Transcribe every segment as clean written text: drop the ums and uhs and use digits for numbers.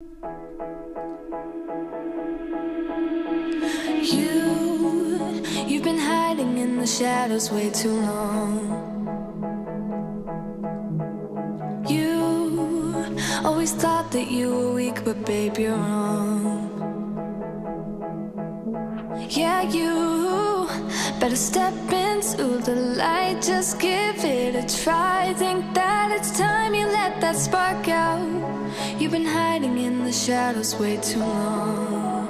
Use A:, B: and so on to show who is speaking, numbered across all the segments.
A: You've been hiding in the shadows way too long. You always thought that you were weak, but babe, you're wrong. Yeah, you better step into the light, just give it a try. Think that it's time you let that spark out. You've been hiding in the shadows way too long.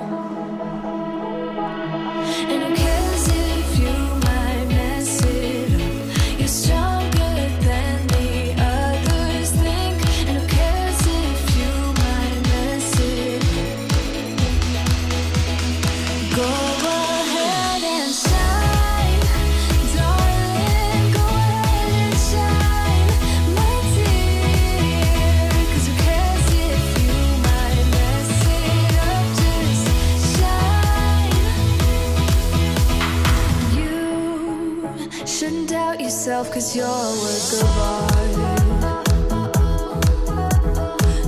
A: And who cares if you might mess it up? You're stronger than the others think. And who cares if you might mess it up? Go ahead and shine, darling. Go ahead and shine, my dear. 'Cause who cares if you might mess it up? Just shine. You shouldn't doubt yourself, 'cause you're a work of art.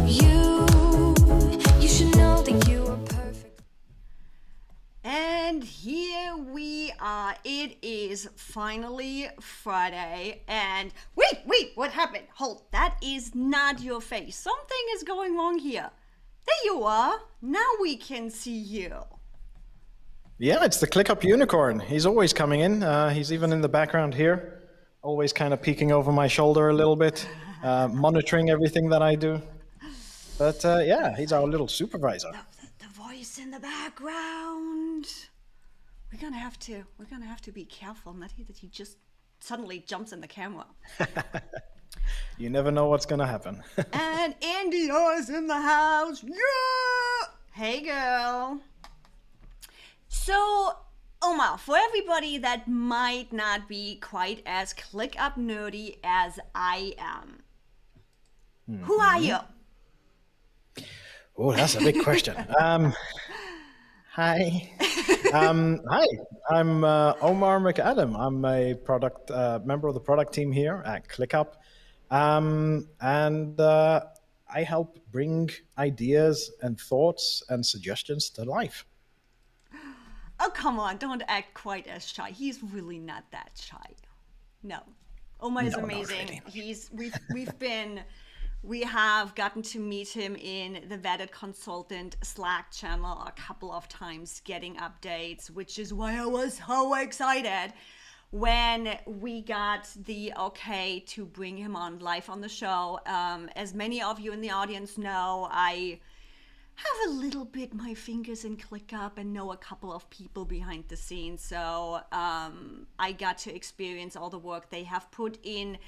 A: You should know that you are perfect.
B: And here we are. It is finally Friday. And wait, what happened? Hold, that is not your face. Something is going wrong here. There you are. Now we can see you.
C: Yeah, it's the ClickUp unicorn. He's always coming in. He's even in the background here, always kind of peeking over my shoulder a little bit, monitoring everything that I do. But yeah, he's our little supervisor.
B: The voice in the background. We're gonna have to be careful, not that he just suddenly jumps in the camera.
C: You never know what's gonna happen.
B: And India's in the house. Yeah! Hey, girl. So, Omar, for everybody that might not be quite as ClickUp nerdy as I am, who are you?
C: Oh, that's a big question. Hi. Hi, I'm Omar McAdam. I'm a product member of the product team here at ClickUp. And I help bring ideas and thoughts and suggestions to life.
B: Oh, come on, don't act quite as shy. He's really not that shy. No. Omar is
C: No, not
B: amazing.
C: really.
B: We have gotten to meet him in the Vetted Consultant Slack channel a couple of times, getting updates, which is why I was so excited when we got the okay to bring him on live on the show. As many of you in the audience know, I have a little bit my fingers in ClickUp and know a couple of people behind the scenes. So I got to experience all the work they have put in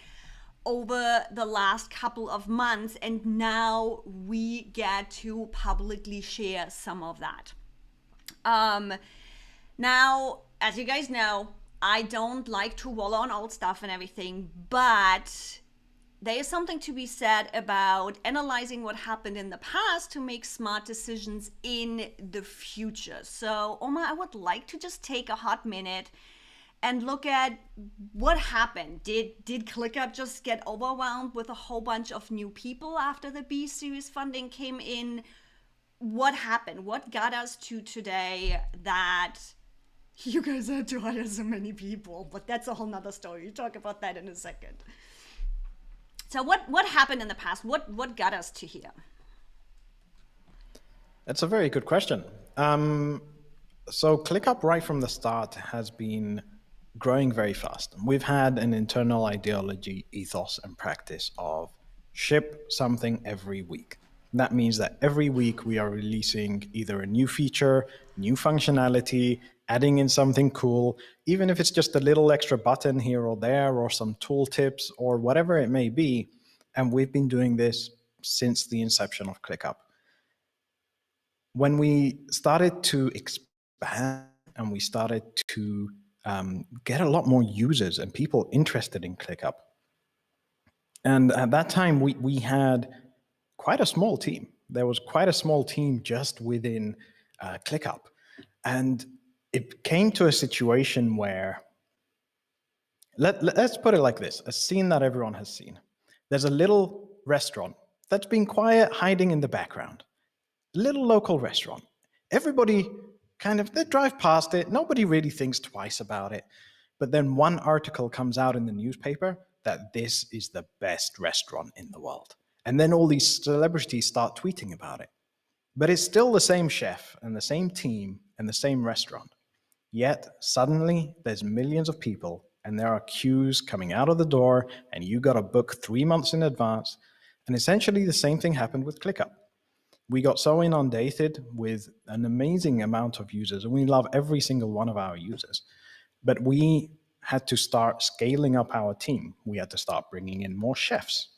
B: over the last couple of months, and now we get to publicly share some of that. Now, as you guys know, I don't like to wallow on old stuff and everything, but there is something to be said about analyzing what happened in the past to make smart decisions in the future. So, Omar, I would like to just take a hot minute and look at what happened. Did ClickUp just get overwhelmed with a whole bunch of new people after the B series funding came in? What happened? What got us to today that you guys had to hire so many people? But that's a whole nother story. We'll talk about that in a second. So what happened in the past? What got us to here?
C: That's a very good question. So ClickUp right from the start has been growing very fast. We've had an internal ideology, ethos, and practice of ship something every week. That means that every week we are releasing either a new feature, new functionality, adding in something cool, even if it's just a little extra button here or there, or some tool tips, or whatever it may be. And we've been doing this since the inception of ClickUp. When we started to expand and we started to get a lot more users and people interested in ClickUp, and at that time we had quite a small team. There was quite a small team just within ClickUp. And it came to a situation where, let's put it like this, a scene that everyone has seen. There's a little restaurant that's been quiet, hiding in the background. little local restaurant. Everybody they drive past it. Nobody really thinks twice about it. But then one article comes out in the newspaper that this is the best restaurant in the world. And then all these celebrities start tweeting about it. But it's still the same chef and the same team and the same restaurant. Yet suddenly there's millions of people and there are queues coming out of the door and you got to book 3 months in advance. And essentially the same thing happened with ClickUp. We got so inundated with an amazing amount of users, and we love every single one of our users. But we had to start scaling up our team. We had to start bringing in more chefs.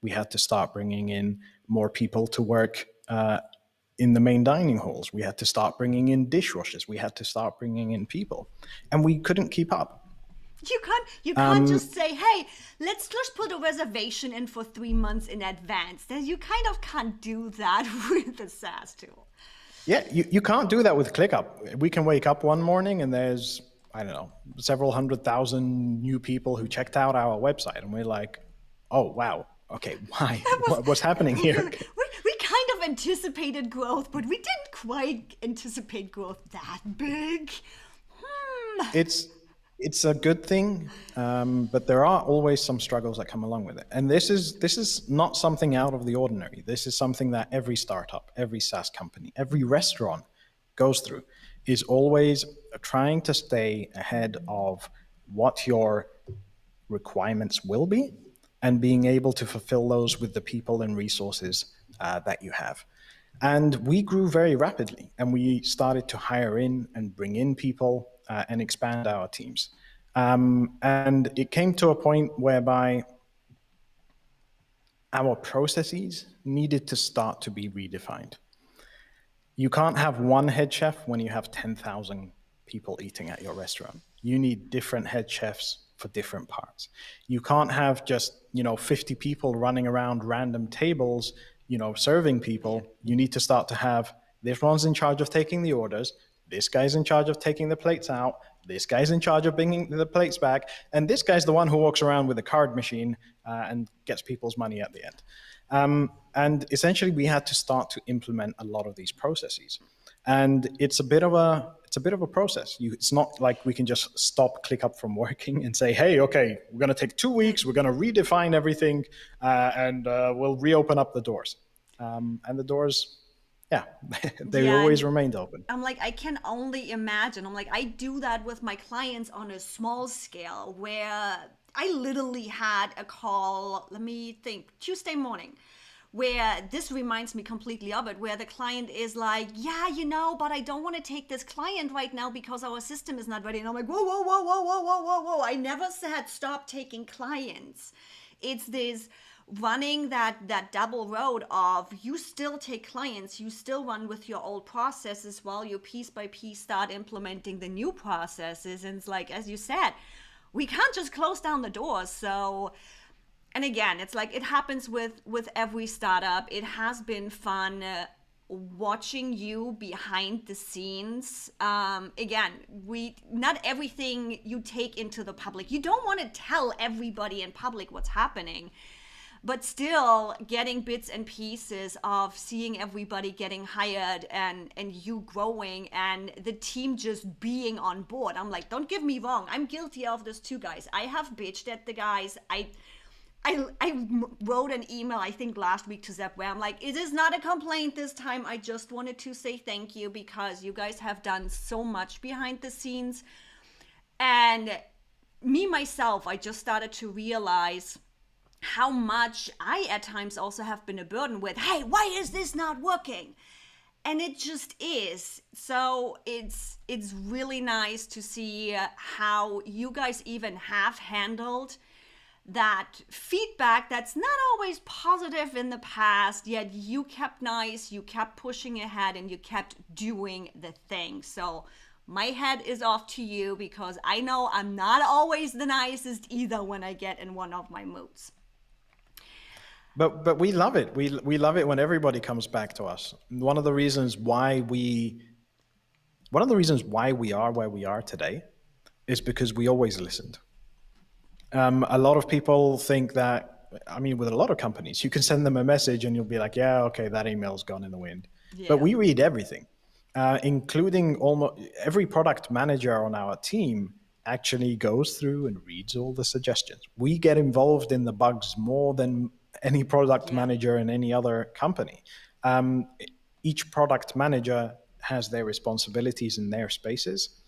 C: We had to start bringing in more people to work in the main dining halls. We had to start bringing in dishwashers. We had to start bringing in people, and we couldn't keep up.
B: You can't just say, hey, let's just put a reservation in for 3 months in advance. You kind of can't do that with the SaaS tool.
C: Yeah, you can't do that with ClickUp. We can wake up one morning and there's, I don't know, several 100,000 new people who checked out our website. And we're like, oh, wow. Okay, why? What's happening here?
B: We kind of anticipated growth, but we didn't quite anticipate growth that big.
C: It's a good thing, but there are always some struggles that come along with it. And this is not something out of the ordinary. This is something that every startup, every SaaS company, every restaurant goes through, is always trying to stay ahead of what your requirements will be and being able to fulfill those with the people and resources that you have. And we grew very rapidly, and we started to hire in and bring in people and expand our teams. And it came to a point whereby our processes needed to start to be redefined. You can't have one head chef when you have 10,000 people eating at your restaurant. You need different head chefs for different parts. You can't have just, 50 people running around random tables, serving people. You need to start to have, this one's in charge of taking the orders, this guy's in charge of taking the plates out, this guy's in charge of bringing the plates back, and this guy's the one who walks around with a card machine and gets people's money at the end. And essentially, we had to start to implement a lot of these processes. And it's a bit of a process. It's not like we can just stop ClickUp from working and say, hey, okay, we're going to take 2 weeks, we're going to redefine everything, and we'll reopen up the doors. And the doors, they always remained open.
B: I'm like, I can only imagine. I'm like, I do that with my clients on a small scale where I literally had a call, let me think, Tuesday morning, where this reminds me completely of it, where the client is like, yeah, but I don't want to take this client right now because our system is not ready. And I'm like, whoa. I never said stop taking clients. It's this running that double road of you still take clients, you still run with your old processes while you piece by piece start implementing the new processes. And it's like, as you said, we can't just close down the doors. So, and again, it's like it happens with every startup. It has been fun watching you behind the scenes. Again, not everything you take into the public. You don't want to tell everybody in public what's happening, but still getting bits and pieces of seeing everybody getting hired and you growing and the team just being on board. I'm like, don't get me wrong. I'm guilty of this too, guys. I have bitched at the guys. I wrote an email, I think last week to Zep, where I'm like, it is not a complaint this time. I just wanted to say thank you because you guys have done so much behind the scenes. And me, myself, I just started to realize how much I at times also have been a burden with, hey, why is this not working? And it just is. So it's really nice to see how you guys even have handled that feedback that's not always positive in the past, yet you kept nice, you kept pushing ahead, and you kept doing the thing. So my head is off to you because I know I'm not always the nicest either when I get in one of my moods.
C: But we love it. We love it when everybody comes back to us. One of the reasons why we are where we are today is because we always listened. A lot of people think that, with a lot of companies, you can send them a message and you'll be like, yeah, okay, that email's gone in the wind. But we read everything, including almost every product manager on our team actually goes through and reads all the suggestions. We get involved in the bugs more than any product manager in any other company. Each product manager has their responsibilities in their spaces,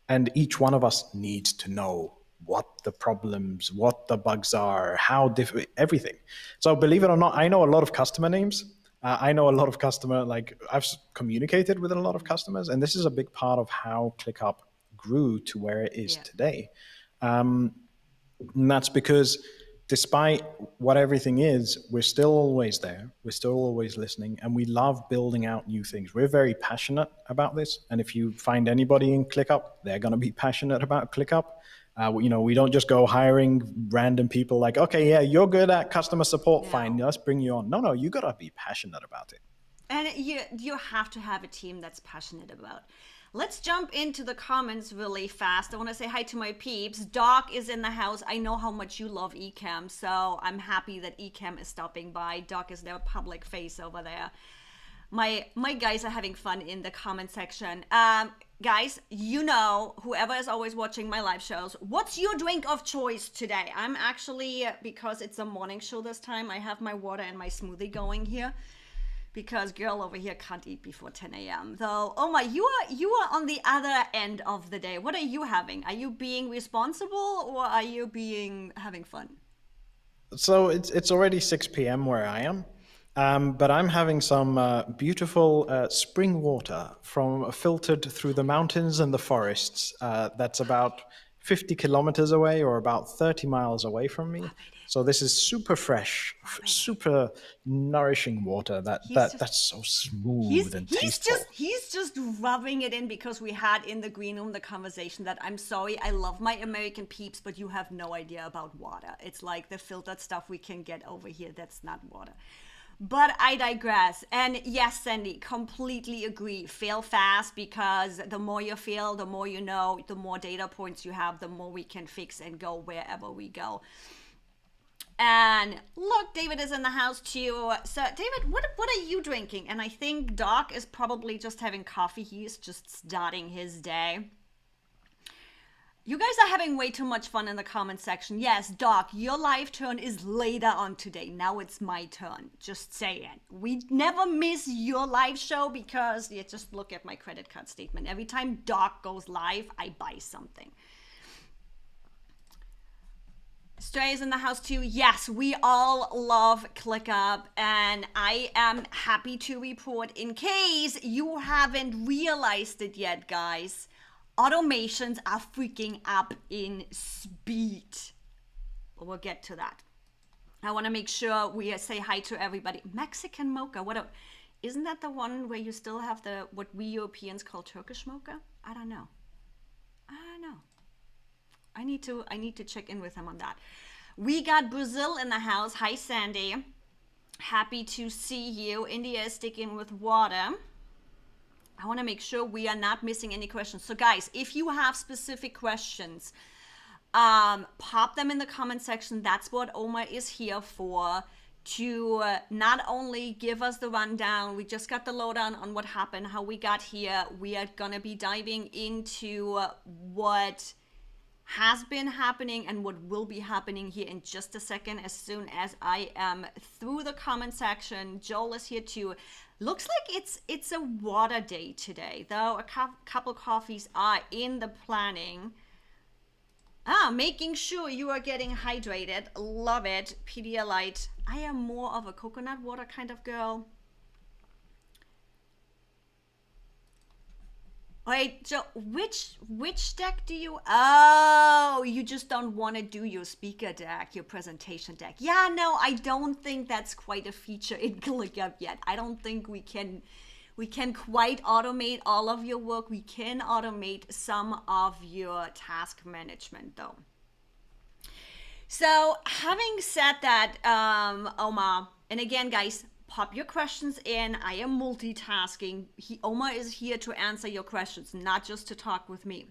C: and each one of us needs to know what the problems, what the bugs are, how everything. So believe it or not, I know a lot of customer names. I know a lot of customer, like I've communicated with a lot of customers, and this is a big part of how ClickUp grew to where it is today. And that's because despite what everything is, we're still always there. We're still always listening, and we love building out new things. We're very passionate about this. And if you find anybody in ClickUp, they're going to be passionate about ClickUp. We don't just go hiring random people like, okay, yeah, you're good at customer support. No. Fine, let's bring you on. No, you got to be passionate about it.
B: And you have to have a team that's passionate about. Let's jump into the comments really fast. I want to say hi to my peeps. Doc is in the house. I know how much you love Ecamm, so I'm happy that Ecamm is stopping by. Doc is their public face over there. My guys are having fun in the comment section. Guys, whoever is always watching my live shows, what's your drink of choice today? I'm actually, because it's a morning show this time, I have my water and my smoothie going here. Because girl over here can't eat before 10 a.m. So, Omar, you are on the other end of the day. What are you having? Are you being responsible or are you having fun?
C: So it's already 6 p.m. where I am, but I'm having some beautiful spring water filtered through the mountains and the forests. That's about 50 kilometers away or about 30 miles away from me. So this is super fresh, super nourishing water that's so smooth and tasteful.
B: He's just rubbing it in because we had in the green room the conversation that I'm sorry, I love my American peeps, but you have no idea about water. It's like the filtered stuff we can get over here. That's not water. But I digress. And yes, Sandy, completely agree. Fail fast, because the more you fail, the more you know, the more data points you have, the more we can fix and go wherever we go. And look, David is in the house too. So David, what are you drinking? And I think Doc is probably just having coffee. He's just starting his day. You guys are having way too much fun in the comment section. Yes, Doc, your live turn is later on today. Now it's my turn. Just saying. We never miss your live show because just look at my credit card statement. Every time Doc goes live, I buy something. Stray is in the house too. Yes, we all love ClickUp, and I am happy to report, in case you haven't realized it yet, guys, automations are freaking up in speed. But we'll get to that. I want to make sure we say hi to everybody. Mexican mocha. Isn't that the one where you still have what we Europeans call Turkish mocha? I don't know. I need to check in with him on that. We got Brazil in the house. Hi, Sandy. Happy to see you. India is sticking with water. I want to make sure we are not missing any questions. So guys, if you have specific questions, pop them in the comment section. That's what Omar is here for, to not only give us the rundown. We just got the lowdown on what happened, how we got here. We are going to be diving into what has been happening and what will be happening here in just a second, as soon as I am through the comment section. Joel is here too. Looks like it's a water day today, though a couple coffees are in the planning. Making sure you are getting hydrated. Love it. Pedialyte. I am more of a coconut water kind of girl. Wait, Joe, which deck do you... Oh, you just don't want to do your speaker deck, your presentation deck. Yeah, no, I don't think that's quite a feature in ClickUp yet. I don't think we can quite automate all of your work. We can automate some of your task management, though. So, having said that, Omar, and again, guys, pop your questions in. I am multitasking. Omar is here to answer your questions, not just to talk with me.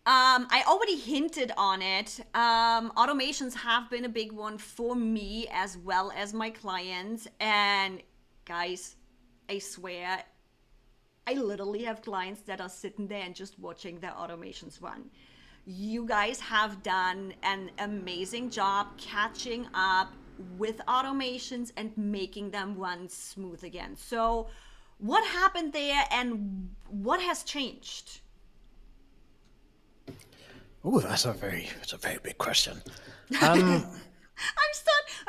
B: I already hinted on it. Automations have been a big one for me as well as my clients. And guys, I swear, I literally have clients that are sitting there and just watching their automations run. You guys have done an amazing job catching up with automations and making them run smooth again. So, what happened there and what has changed?
C: Oh, that's a very big question.
B: I'm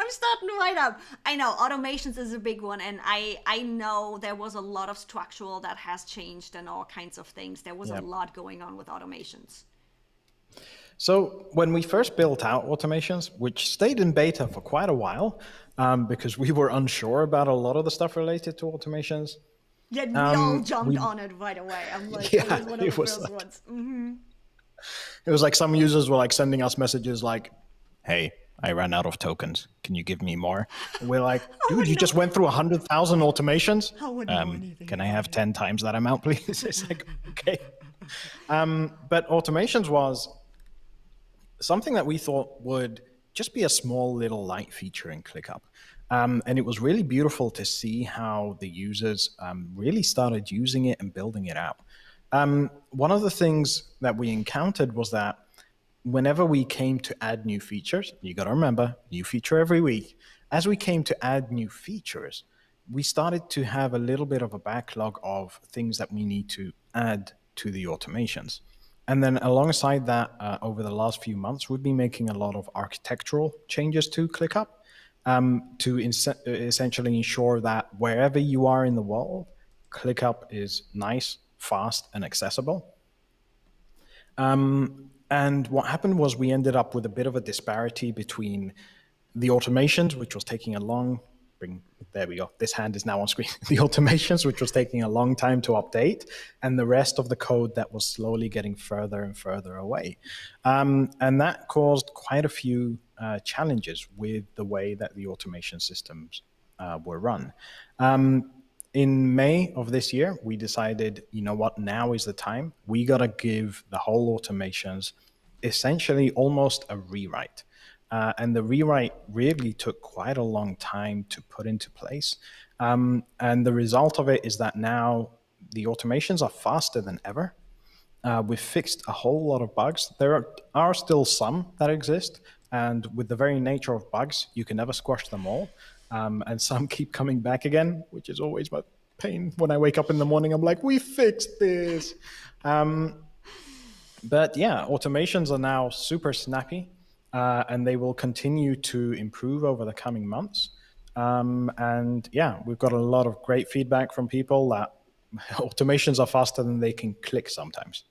B: starting right up. I know automations is a big one, and I know there was a lot of structural that has changed and all kinds of things. There was a lot going on with automations.
C: So when we first built out automations, which stayed in beta for quite a while, because we were unsure about a lot of the stuff related to automations.
B: Yet we all jumped on it right away. I'm like,
C: Yeah,
B: it was one of the
C: it was
B: first
C: like-
B: ones.
C: It was like some users were like sending us messages like, "Hey, I ran out of tokens. Can you give me more?" And we're like, "Dude, you just went through 100,000 automations.
B: I wouldn't know anything
C: Can I
B: about
C: have
B: it."
C: 10 times that amount, please?" It's like, okay. But automations was something that we thought would just be a small little light feature in ClickUp. And it was really beautiful to see how the users really started using it and building it out. One of the things that we encountered was that whenever we came to add new features, you got to remember, new feature every week. As we came to add new features, we started to have a little bit of a backlog of things that we need to add to the automations. And then alongside that, over the last few months, we've been making a lot of architectural changes to ClickUp to essentially ensure that wherever you are in the world, ClickUp is nice, fast, and accessible. And what happened was we ended up with a bit of a disparity between the automations, which was taking a long, there we go, this hand is now on screen, the automations, which was taking a long time to update, and the rest of the code that was slowly getting further and further away. And that caused quite a few challenges with the way that the automation systems were run. In May of this year, we decided, you know what, now is the time. We got to give the whole automations essentially almost a rewrite. And the rewrite really took quite a long time to put into place. And the result of it is that now the automations are faster than ever. We've fixed a whole lot of bugs. There are still some that exist. And with the very nature of bugs, you can never squash them all. And some keep coming back again, which is always my pain. When I wake up in the morning, I'm like, we fixed this. But yeah, automations are now super snappy, and they will continue to improve over the coming months. And yeah, we've got a lot of great feedback from people that automations are faster than they can click sometimes.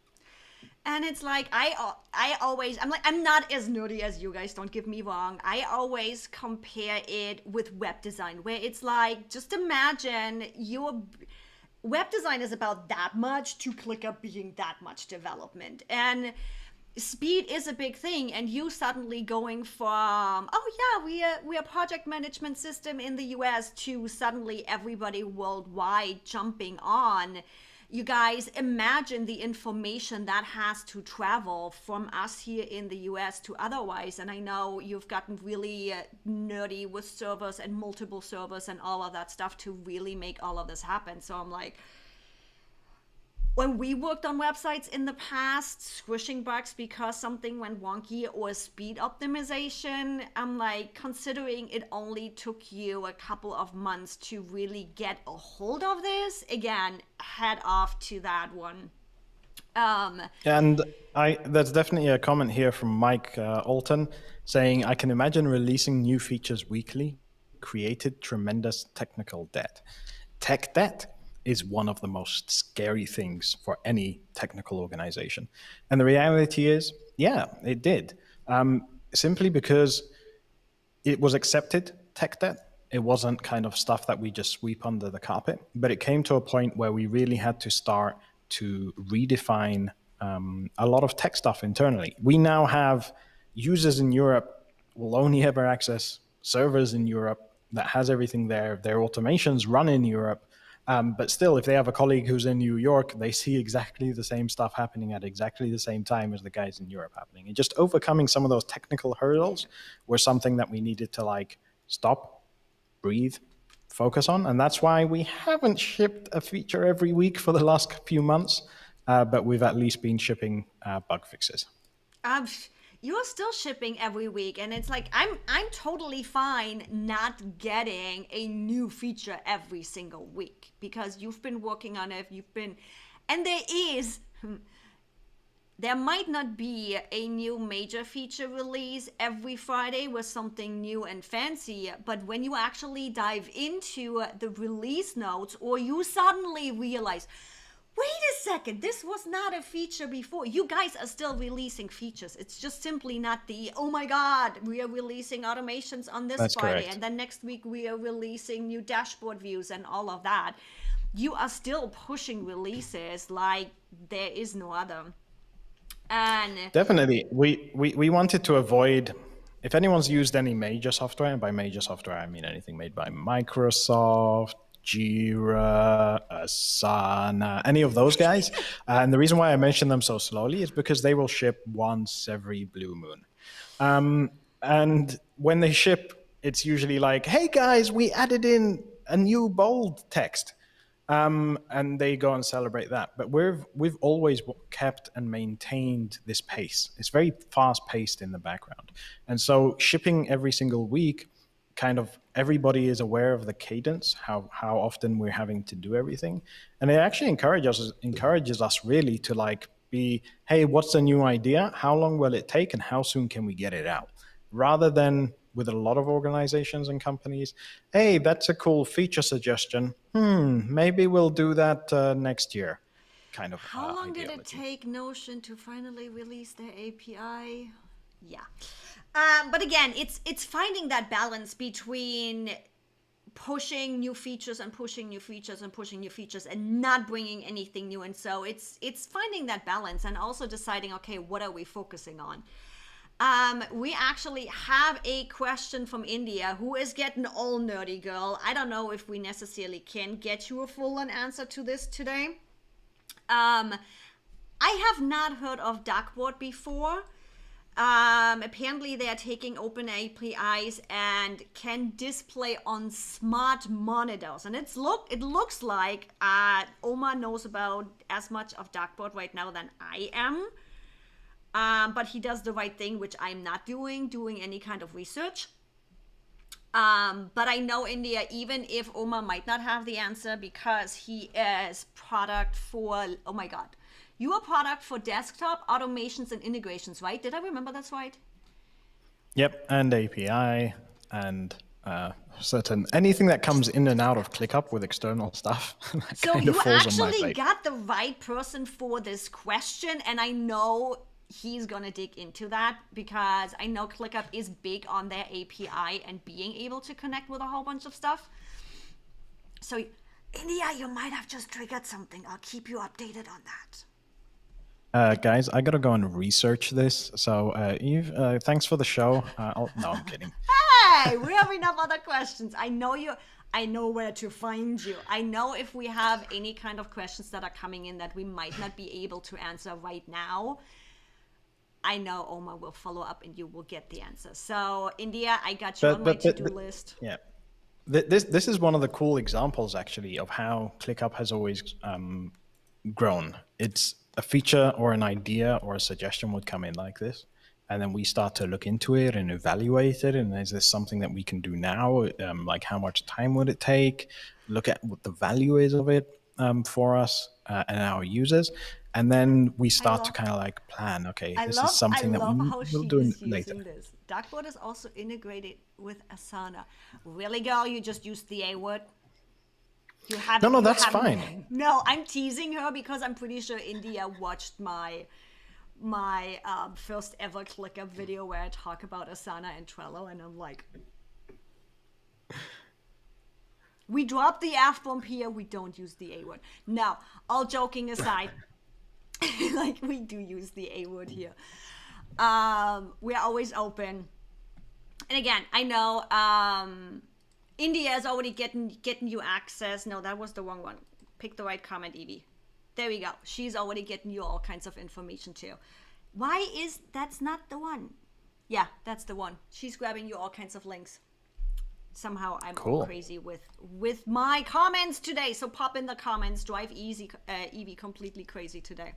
B: And it's like I'm not as nerdy as you guys, don't get me wrong. I always compare it with web design, where it's like, just imagine your web design is about that much to ClickUp being that much development. And speed is a big thing, and you suddenly going from, oh yeah, we are a project management system in the US, to suddenly everybody worldwide jumping on. You guys imagine the information that has to travel from us here in the US to otherwise. And I know you've gotten really nerdy with servers and multiple servers and all of that stuff to really make all of this happen. So I'm like, when we worked on websites in the past, squishing bugs because something went wonky or speed optimization, I'm like, considering it only took you a couple of months to really get a hold of this, again, head off to that one.
C: And there's definitely a comment here from Mike Alton saying, I can imagine releasing new features weekly created tremendous technical debt. Tech debt is one of the most scary things for any technical organization. And the reality is, yeah, it did. Simply because it was accepted tech debt. It wasn't kind of stuff that we just sweep under the carpet, but it came to a point where we really had to start to redefine a lot of tech stuff internally. We now have users in Europe will only ever access servers in Europe that has everything there. Their automations run in Europe. But still, if they have a colleague who's in New York, they see exactly the same stuff happening at exactly the same time as the guys in Europe happening. And just overcoming some of those technical hurdles were something that we needed to like stop, breathe, focus on. And that's why we haven't shipped a feature every week for the last few months, but we've at least been shipping bug fixes.
B: Um, you're still shipping every week, and it's like I'm totally fine not getting a new feature every single week because you've been working on it. And there might not be a new major feature release every Friday with something new and fancy, but when you actually dive into the release notes, or you suddenly realize, wait a second, this was not a feature before. You guys are still releasing features. It's just simply not the, oh my God, we are releasing automations on this
C: That's
B: Friday.
C: correct.
B: And then next week we are releasing new dashboard views and all of that. You are still pushing releases like there is no other. And
C: Definitely. We wanted to avoid, if anyone's used any major software, and by major software, I mean anything made by Microsoft, Jira, Asana, any of those guys. And the reason why I mention them so slowly is because they will ship once every blue moon. And when they ship, it's usually like, hey guys, we added in a new bold text. And they go and celebrate that. But we've always kept and maintained this pace. It's very fast paced in the background. And so shipping every single week, kind of everybody is aware of the cadence, how often we're having to do everything. And it actually encourages us really to like be, hey, what's the new idea? How long will it take? And how soon can we get it out? Rather than with a lot of organizations and companies, hey, that's a cool feature suggestion. Maybe we'll do that next year. Kind of.
B: how long did it
C: ideology.
B: take Notion to finally release their API? Yeah. But again, it's finding that balance between pushing new features and pushing new features and pushing new features and not bringing anything new. And so it's finding that balance and also deciding, okay, what are we focusing on? We actually have a question from India who is getting all nerdy, girl. I don't know if we necessarily can get you a full-on answer to this today. I have not heard of Dakboard before. Apparently they are taking open APIs and can display on smart monitors. And it looks like Omar knows about as much of Dakboard right now than I am. But he does the right thing, which I'm not doing any kind of research. But I know India, even if Omar might not have the answer because he is product for, oh my God, you are product for desktop automations and integrations, right? Did I remember that's right?
C: Yep, and API and certain anything that comes in and out of ClickUp with external stuff. That
B: So
C: kind
B: you
C: of falls on my
B: actually
C: plate.
B: got the right person for this question, and I know he's gonna dig into that because I know ClickUp is big on their API and being able to connect with a whole bunch of stuff. So India, you might have just triggered something. I'll keep you updated on that.
C: Guys, I gotta go and research this. So, thanks for the show. No, I'm kidding.
B: Hey, we have enough other questions. I know where to find you. I know if we have any kind of questions that are coming in that we might not be able to answer right now, I know Omar will follow up and you will get the answer. So, India, I got you on my to-do list.
C: Yeah. This is one of the cool examples, actually, of how ClickUp has always grown. It's a feature or an idea or a suggestion would come in like this. And then we start to look into it and evaluate it. And is this something that we can do now? Like how much time would it take? Look at what the value is of it for us and our users. And then we start to kind of like plan, okay, this is something that we'll do later.
B: This. Dakboard is also integrated with Asana. Really, girl, you just used the A word?
C: No, that's fine.
B: No, I'm teasing her because I'm pretty sure India watched my first ever ClickUp video where I talk about Asana and Trello, and I'm like, we drop the F-bomb here, we don't use the A word. Now, all joking aside, like we do use the A word here. We're always open. And again, I know India is already getting you access. No, that was the wrong one. Pick the right comment, Evie. There we go. She's already getting you all kinds of information too. That's not the one. Yeah, that's the one. She's grabbing you all kinds of links. Somehow I'm all
C: Cool.
B: crazy with my comments today. So pop in the comments. Drive Evie completely crazy today.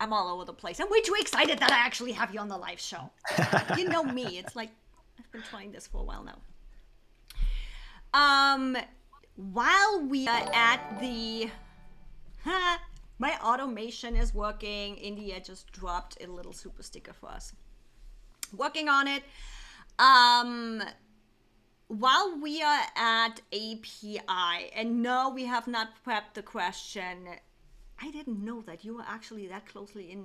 B: I'm all over the place. I'm way too excited that I actually have you on the live show. You know me. It's like I've been trying this for a while now. While we are at the my automation is working. India just dropped a little super sticker for us. Working on it. While we are at API, and no, we have not prepped the question. I didn't know that you were actually that closely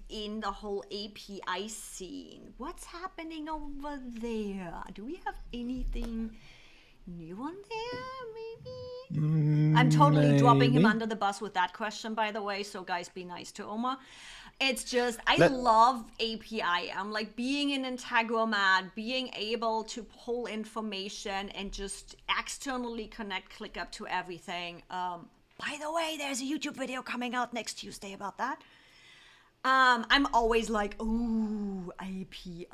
B: in the whole API scene. What's happening over there? Do we have anything new on there, maybe? I'm totally dropping him under the bus with that question, by the way, so guys, be nice to Omar. It's just, I love API. I'm like being an Integromat, being able to pull information and just externally connect ClickUp to everything. By the way, there's a YouTube video coming out next Tuesday about that. I'm always like, ooh, API.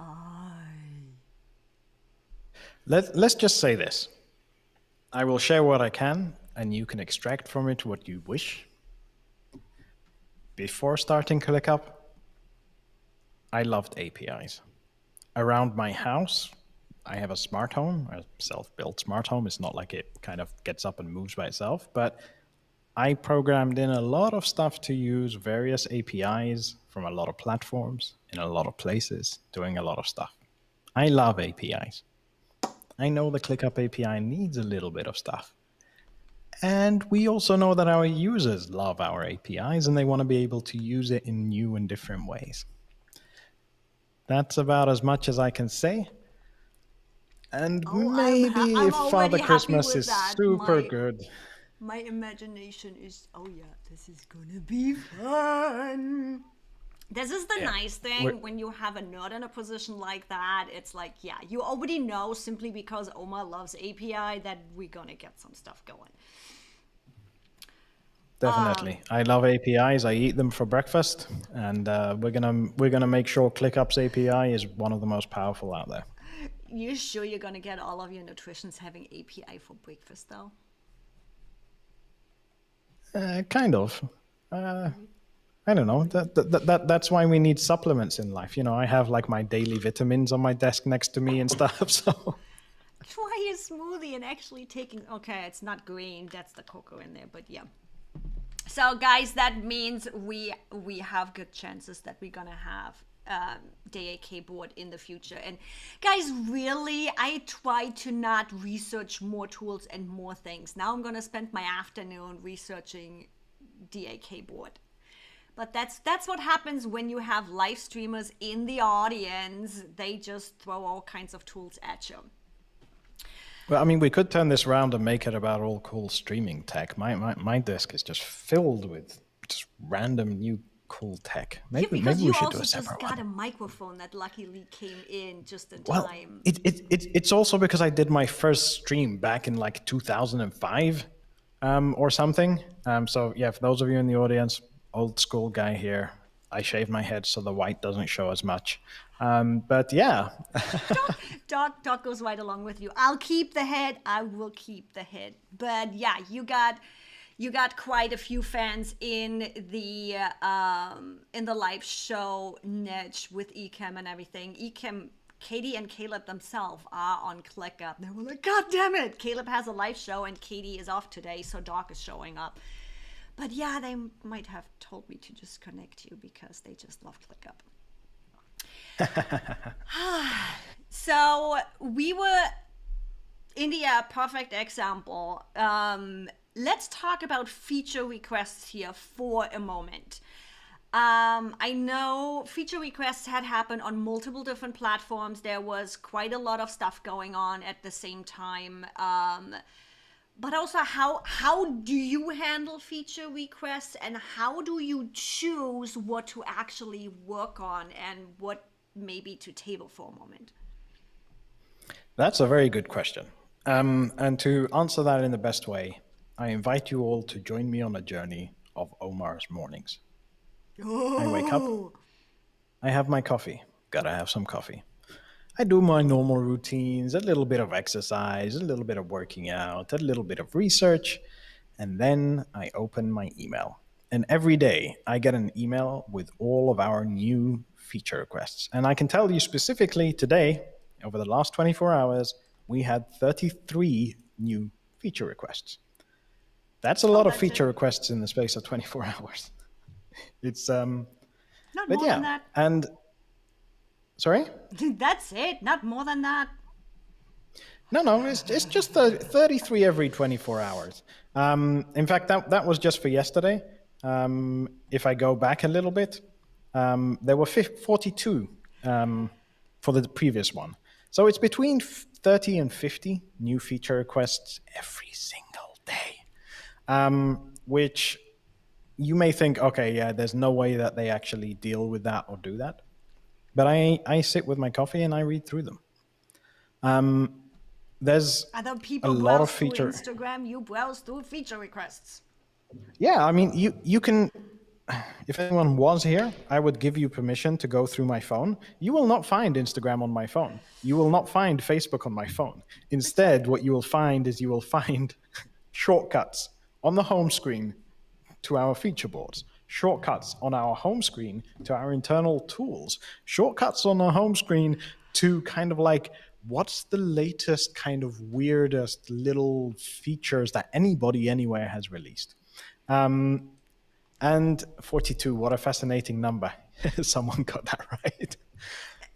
C: Let's just say this. I will share what I can, and you can extract from it what you wish. Before starting ClickUp, I loved APIs. Around my house, I have a smart home, a self-built smart home. It's not like it kind of gets up and moves by itself, but I programmed in a lot of stuff to use various APIs from a lot of platforms in a lot of places, doing a lot of stuff. I love APIs. I know the ClickUp API needs a little bit of stuff. And we also know that our users love our APIs and they want to be able to use it in new and different ways. That's about as much as I can say. And maybe
B: I'm
C: if
B: already
C: Father
B: happy
C: Christmas
B: with
C: is
B: that.
C: super good.
B: My imagination is, oh yeah, this is gonna be fun. This is the nice thing when you have a nerd in a position like that. It's like, yeah, you already know simply because Omar loves API that we're gonna get some stuff going.
C: Definitely. I love APIs. I eat them for breakfast, and we're gonna make sure ClickUp's API is one of the most powerful out there.
B: You sure you're gonna get all of your nutritionists having API for breakfast though?
C: Kind of. I don't know. That's why we need supplements in life. You know, I have like my daily vitamins on my desk next to me and stuff. So
B: Try a smoothie and actually taking. Okay, it's not green. That's the cocoa in there, but yeah. So guys, that means we have good chances that we're gonna have Dakboard in the future. And guys, really, I try to not research more tools and more things. Now I'm gonna spend my afternoon researching Dakboard. But that's what happens when you have live streamers in the audience. They just throw all kinds of tools at you.
C: well, I mean, we could turn this around and make it about all cool streaming tech. My desk is just filled with just random new cool tech. Maybe we should do a separate one.
B: Because you also just got a microphone that luckily came in just in
C: Well,
B: time.
C: it's also because I did my first stream back in like 2005 or something. So yeah, for those of you in the audience, old school guy here. I shaved my head so the white doesn't show as much. But yeah.
B: Doc goes right along with you. I'll keep the head. I will keep the head. But yeah, you got quite a few fans in the live show niche with Ecam and everything. Ecam, Katie and Caleb themselves are on ClickUp. They were like, God damn it! Caleb has a live show and Katie is off today, so Doc is showing up. But yeah, they might have told me to just connect you because they just love ClickUp. So we were, India, perfect example. Let's talk about feature requests here for a moment. I know feature requests had happened on multiple different platforms. There was quite a lot of stuff going on at the same time. But also, how do you handle feature requests and how do you choose what to actually work on and what maybe to table for a moment?
C: That's a very good question. And to answer that in the best way, I invite you all to join me on a journey of Omar's mornings. I wake up, I have my coffee. Gotta have some coffee. I do my normal routines, a little bit of exercise, a little bit of working out, a little bit of research, and then I open my email. And every day I get an email with all of our new feature requests. And I can tell you specifically today, over the last 24 hours, we had 33 new feature requests. That's a
B: Oh,
C: lot of
B: that's it.
C: feature requests in the space of 24 hours. It's
B: Not
C: but
B: more than
C: yeah,
B: that.
C: and sorry?
B: That's it. Not more than that.
C: No, it's just 33 every 24 hours. In fact, that was just for yesterday. If I go back a little bit, there were 42 for the previous one. So it's between 30 and 50 new feature requests every single day, which you may think, okay, yeah, there's no way that they actually deal with that or do that. But I sit with my coffee and I read through them. There's
B: Other
C: a
B: people
C: lot of
B: browse through
C: feature.
B: Instagram, you browse through feature requests.
C: Yeah, I mean, you can. If anyone was here, I would give you permission to go through my phone. You will not find Instagram on my phone. You will not find Facebook on my phone. Instead, what you will find is you will find shortcuts on the home screen to our feature boards, shortcuts on our home screen to our internal tools, shortcuts on our home screen to kind of like what's the latest kind of weirdest little features that anybody anywhere has released. And 42, what a fascinating number. Someone got that right.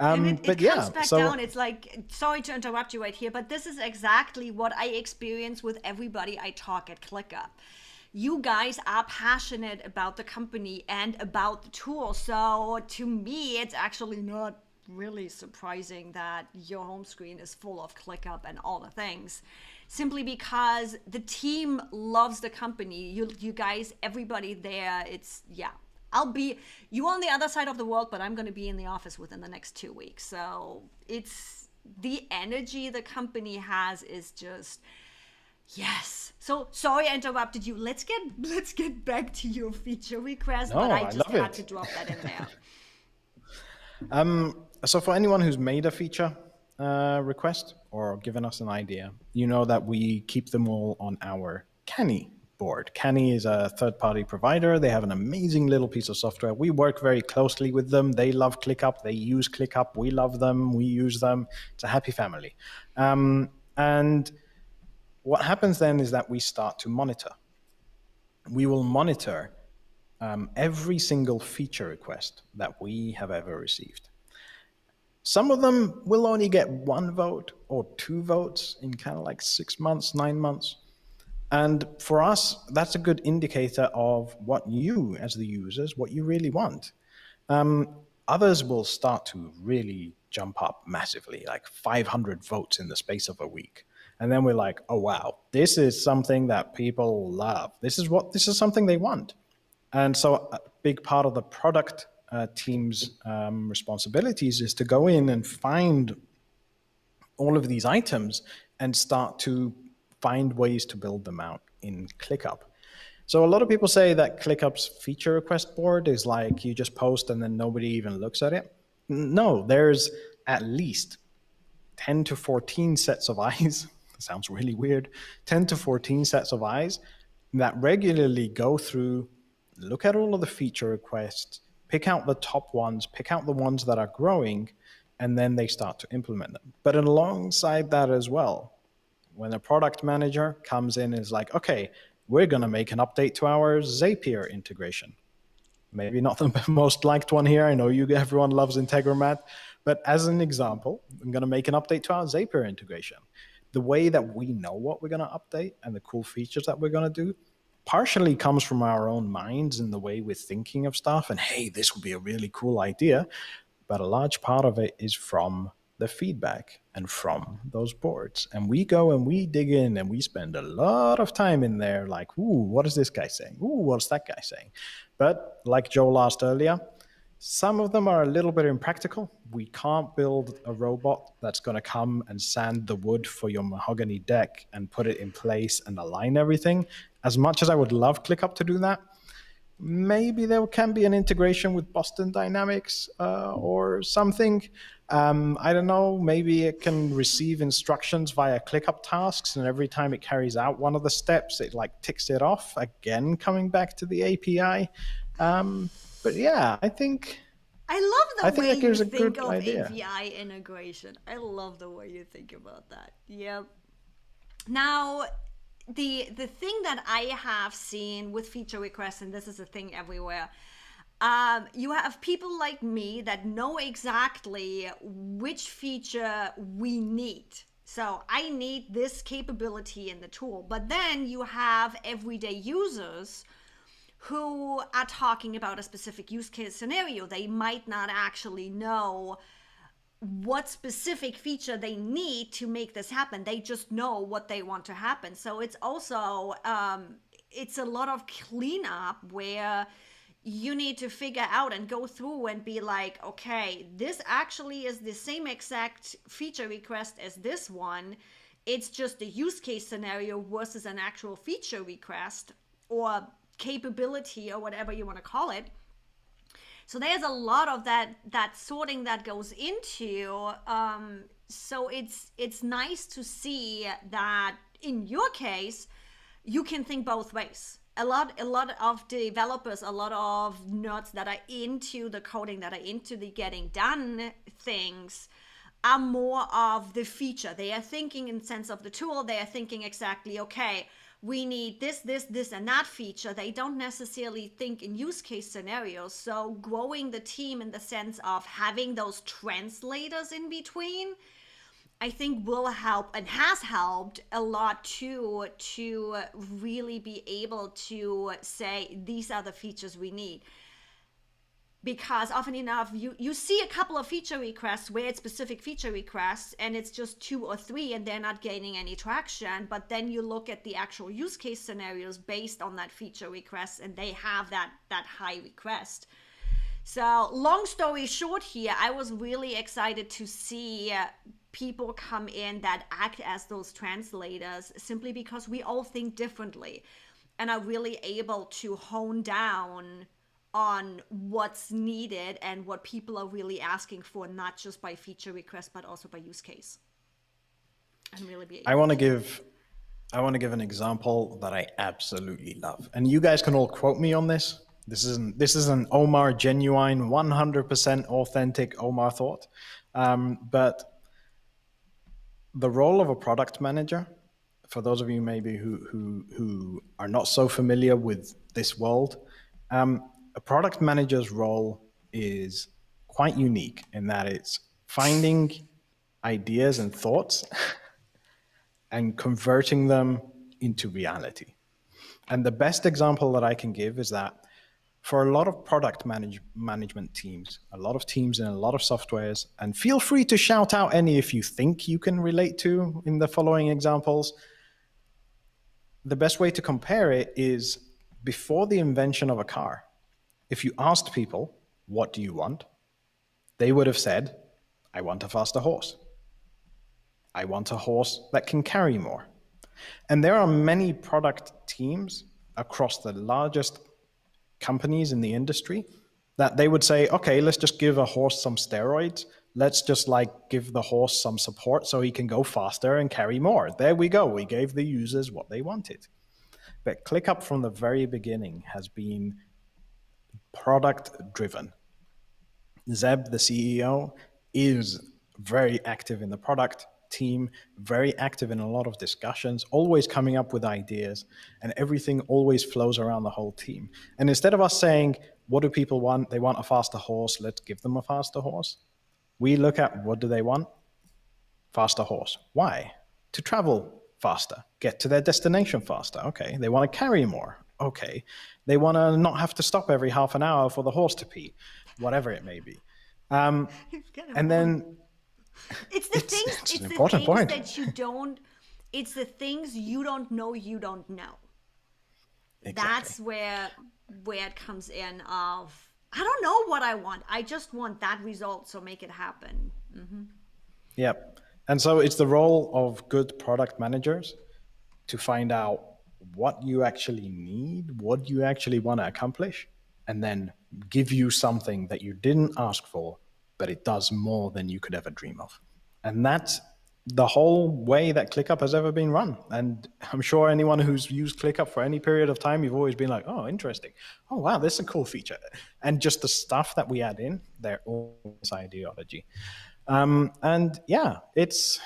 B: And it
C: But
B: comes
C: yeah,
B: back
C: so
B: down. It's like, sorry to interrupt you right here, but this is exactly what I experience with everybody I talk at ClickUp. You guys are passionate about the company and about the tool. So to me, it's actually not really surprising that your home screen is full of ClickUp and all the things. Simply because the team loves the company. You guys, everybody there, it's, yeah. I'll be you on the other side of the world, but I'm going to be in the office within the next 2 weeks. So it's the energy the company has is just yes. So sorry I interrupted you. Let's get back to your feature request,
C: no,
B: but I
C: I
B: just
C: love
B: had
C: it.
B: to drop that in there.
C: So for anyone who's made a feature request or given us an idea, you know that we keep them all on our Canny board. Canny is a third-party provider. They have an amazing little piece of software. We work very closely with them. They love ClickUp. They use ClickUp. We love them. We use them. It's a happy family. And what happens then is that we start to monitor. We will monitor every single feature request that we have ever received. Some of them will only get 1 vote or 2 votes in kind of like 6 months, 9 months. And for us, that's a good indicator of what you, as the users, what you really want. Others will start to really jump up massively, like 500 votes in the space of a week. And then we're like, oh, wow, this is something that people love. This is something they want. And so a big part of the product team's responsibilities is to go in and find all of these items and start to find ways to build them out in ClickUp. So a lot of people say that ClickUp's feature request board is like you just post and then nobody even looks at it. No, there's at least 10 to 14 sets of eyes. Sounds really weird. 10 to 14 sets of eyes that regularly go through, look at all of the feature requests, pick out the top ones, pick out the ones that are growing, and then they start to implement them. But alongside that as well, when a product manager comes in and is like, okay, we're going to make an update to our Zapier integration. Maybe not the most liked one here. I know everyone loves Integromat, but as an example, I'm going to make an update to our Zapier integration. The way that we know what we're going to update and the cool features that we're going to do partially comes from our own minds and the way we're thinking of stuff. And hey, this would be a really cool idea. But a large part of it is from the feedback and from those boards. And we go and we dig in and we spend a lot of time in there like, ooh, what is this guy saying? Ooh, what's that guy saying? But like Joel asked earlier, some of them are a little bit impractical. We can't build a robot that's going to come and sand the wood for your mahogany deck and put it in place and align everything. As much as I would love ClickUp to do that, maybe there can be an integration with Boston Dynamics or something. I don't know. Maybe it can receive instructions via ClickUp tasks, and every time it carries out one of the steps, it like ticks it off again, coming back to the API. But yeah,
B: I love the way
C: that
B: you
C: gives a
B: think
C: good
B: of
C: idea.
B: API integration. I love the way you think about that. Yep. Now, the thing that I have seen with feature requests, and this is a thing everywhere, you have people like me that know exactly which feature we need. So I need this capability in the tool. But then you have everyday users who are talking about a specific use case scenario. They might not actually know what specific feature they need to make this happen. They just know what they want to happen. So it's also it's a lot of cleanup where you need to figure out and go through and be like, okay, this actually is the same exact feature request as this one. It's just a use case scenario versus an actual feature request or capability or whatever you want to call it. So there's a lot of that sorting that goes into. So it's nice to see that in your case, you can think both ways. A lot of developers, a lot of nerds that are into the coding, that are into the getting done things, are more of the feature. They are thinking in sense of the tool. They are thinking exactly, okay, we need this, and that feature. They don't necessarily think in use case scenarios. So growing the team in the sense of having those translators in between, I think will help and has helped a lot too, to really be able to say, these are the features we need. Because often enough, you see a couple of feature requests where it's specific feature requests and it's just 2 or 3 and they're not gaining any traction. But then you look at the actual use case scenarios based on that feature request and they have that high request. So long story short here, I was really excited to see people come in that act as those translators, simply because we all think differently and are really able to hone down on what's needed and what people are really asking for, not just by feature request, but also by use case. And really be able
C: I want to give an example that I absolutely love, and you guys can all quote me on this. This is an Omar genuine, 100% authentic Omar thought. But the role of a product manager, for those of you maybe who are not so familiar with this world, a product manager's role is quite unique in that it's finding ideas and thoughts and converting them into reality. And the best example that I can give is that for a lot of product management teams, a lot of teams in a lot of softwares, and feel free to shout out any if you think you can relate to in the following examples. The best way to compare it is before the invention of a car. If you asked people, what do you want? They would have said, I want a faster horse. I want a horse that can carry more. And there are many product teams across the largest companies in the industry that they would say, okay, let's just give a horse some steroids. Let's just give the horse some support so he can go faster and carry more. There we go. We gave the users what they wanted. But ClickUp from the very beginning has been product driven. Zeb, the CEO, is very active in the product team, very active in a lot of discussions, always coming up with ideas, and everything always flows around the whole team. And instead of us saying, what do people want? They want a faster horse, let's give them a faster horse. We look at, what do they want? Faster horse. Why? To travel faster, get to their destination faster. Okay. They want to carry more. Okay. They want to not have to stop every half an hour for the horse to pee, whatever it may be. And then
B: it's the things,
C: it's
B: it's
C: an
B: the
C: important
B: things
C: point.
B: that you don't, it's the things you don't know.
C: Exactly.
B: That's where it comes in of, I don't know what I want. I just want that result, so make it happen. Mm-hmm.
C: Yep. And so it's the role of good product managers to find out what you actually need, what you actually want to accomplish, and then give you something that you didn't ask for, but it does more than you could ever dream of. And that's the whole way that ClickUp has ever been run. And I'm sure anyone who's used ClickUp for any period of time, you've always been like, oh, interesting. Oh, wow, this is a cool feature. And just the stuff that we add in, they're all this ideology. And yeah, it's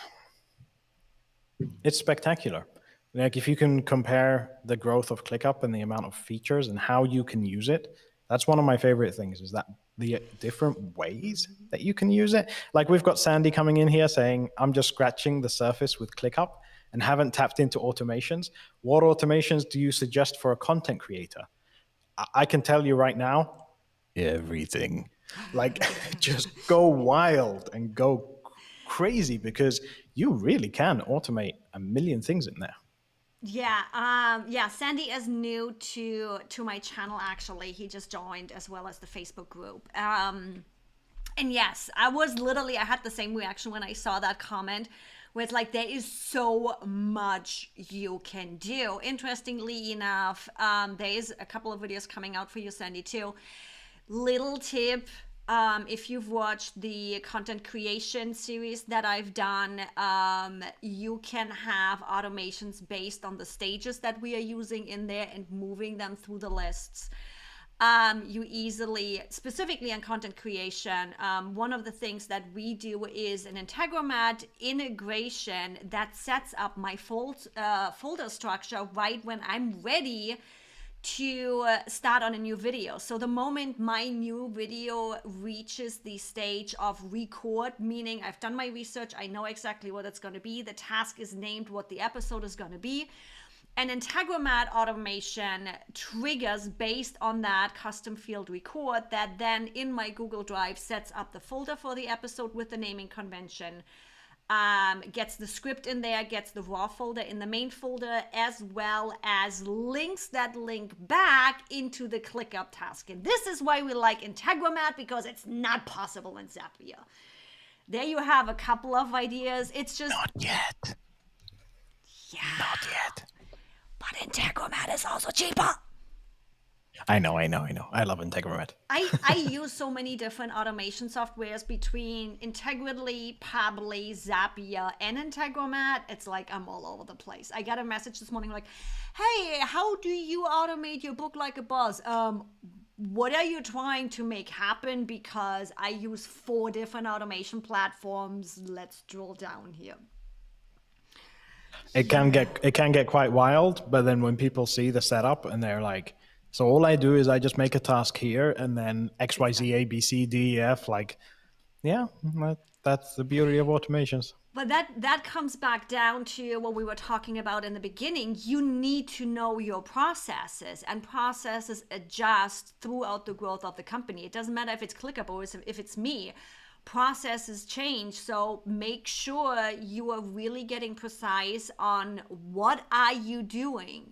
C: spectacular. Like if you can compare the growth of ClickUp and the amount of features and how you can use it, that's one of my favorite things, is that the different ways that you can use it. Like we've got Sandy coming in here saying, I'm just scratching the surface with ClickUp and haven't tapped into automations. What automations do you suggest for a content creator? I can tell you right now, everything. Like just go wild and go crazy, because you really can automate a million things in there.
B: Yeah, Sandy is new to my channel. Actually, he just joined, as well as the Facebook group. And yes, I had the same reaction when I saw that comment, where it's like there is so much you can do. Interestingly enough, there is a couple of videos coming out for you, Sandy, too. Little tip. If you've watched the content creation series that I've done, you can have automations based on the stages that we are using in there and moving them through the lists. You easily, specifically on content creation, one of the things that we do is an Integromat integration that sets up my folder structure right when I'm ready to start on a new video. So the moment my new video reaches the stage of record, meaning I've done my research, I know exactly what it's going to be, the task is named, what the episode is going to be, an Integromat automation triggers based on that custom field record, that then in my Google Drive sets up the folder for the episode with the naming convention, gets the script in there, gets the raw folder in the main folder, as well as links that link back into the ClickUp task. And this is why we like Integromat, because it's not possible in Zapier. There you have a couple of ideas. It's just...
C: Not yet.
B: Yeah.
C: Not yet.
B: But Integromat is also cheaper.
C: I know. I love Integromat.
B: I use so many different automation softwares between Integrately, Bubbly, Zapier, and Integromat. It's like I'm all over the place. I got a message this morning like, hey, how do you automate your book like a boss? What are you trying to make happen? Because I use 4 different automation platforms. Let's drill down here.
C: It can get quite wild, but then when people see the setup and they're like, so all I do is I just make a task here and then X, Y, Z, A, B, C, D, E, F. Like, yeah, that's the beauty of automations.
B: But that comes back down to what we were talking about in the beginning. You need to know your processes, and processes adjust throughout the growth of the company. It doesn't matter if it's ClickUp or if it's me. Processes change, so make sure you are really getting precise on what are you doing.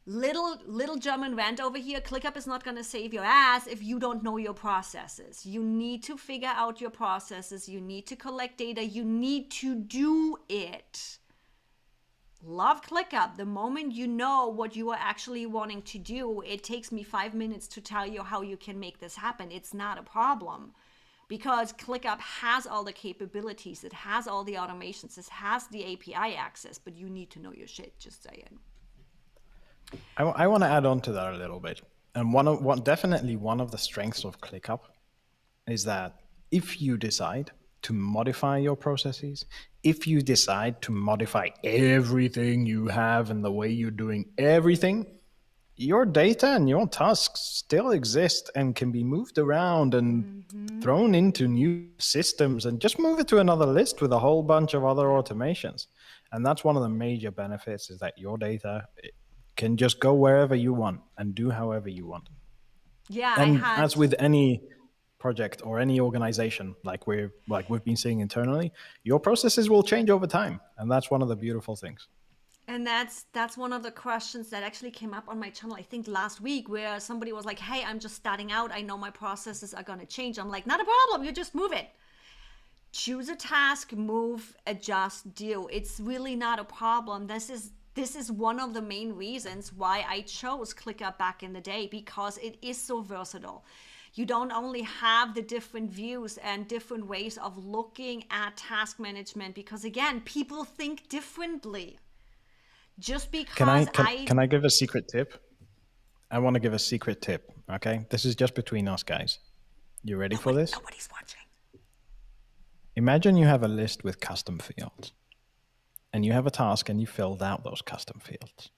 B: Little German rant over here. ClickUp is not going to save your ass if you don't know your processes. You need to figure out your processes. You need to collect data. You need to do it. Love ClickUp. The moment you know what you are actually wanting to do, it takes me 5 minutes to tell you how you can make this happen. It's not a problem, because ClickUp has all the capabilities. It has all the automations. It has the API access, but you need to know your shit, just saying.
C: I want to add on to that a little bit. And definitely one of the strengths of ClickUp is that if you decide to modify your processes, if you decide to modify everything you have and the way you're doing everything, your data and your tasks still exist and can be moved around and thrown into new systems, and just move it to another list with a whole bunch of other automations. And that's one of the major benefits, is that your data can just go wherever you want and do however you want.
B: Yeah,
C: and as with any project or any organization, like we've been seeing internally, your processes will change over time, and that's one of the beautiful things.
B: And that's one of the questions that actually came up on my channel, I think last week, where somebody was like, hey, I'm just starting out, I know my processes are going to change. I'm like, not a problem, you just move it. Choose a task, move, adjust, do. It's really not a problem. This is this is one of the main reasons why I chose ClickUp back in the day, because it is so versatile. You don't only have the different views and different ways of looking at task management, because again, people think differently. Just because
C: Can I give a secret tip? I want to give a secret tip. Okay, this is just between us guys. You ready for this?
B: Nobody's watching.
C: Imagine you have a list with custom fields, and you have a task and you filled out those custom fields.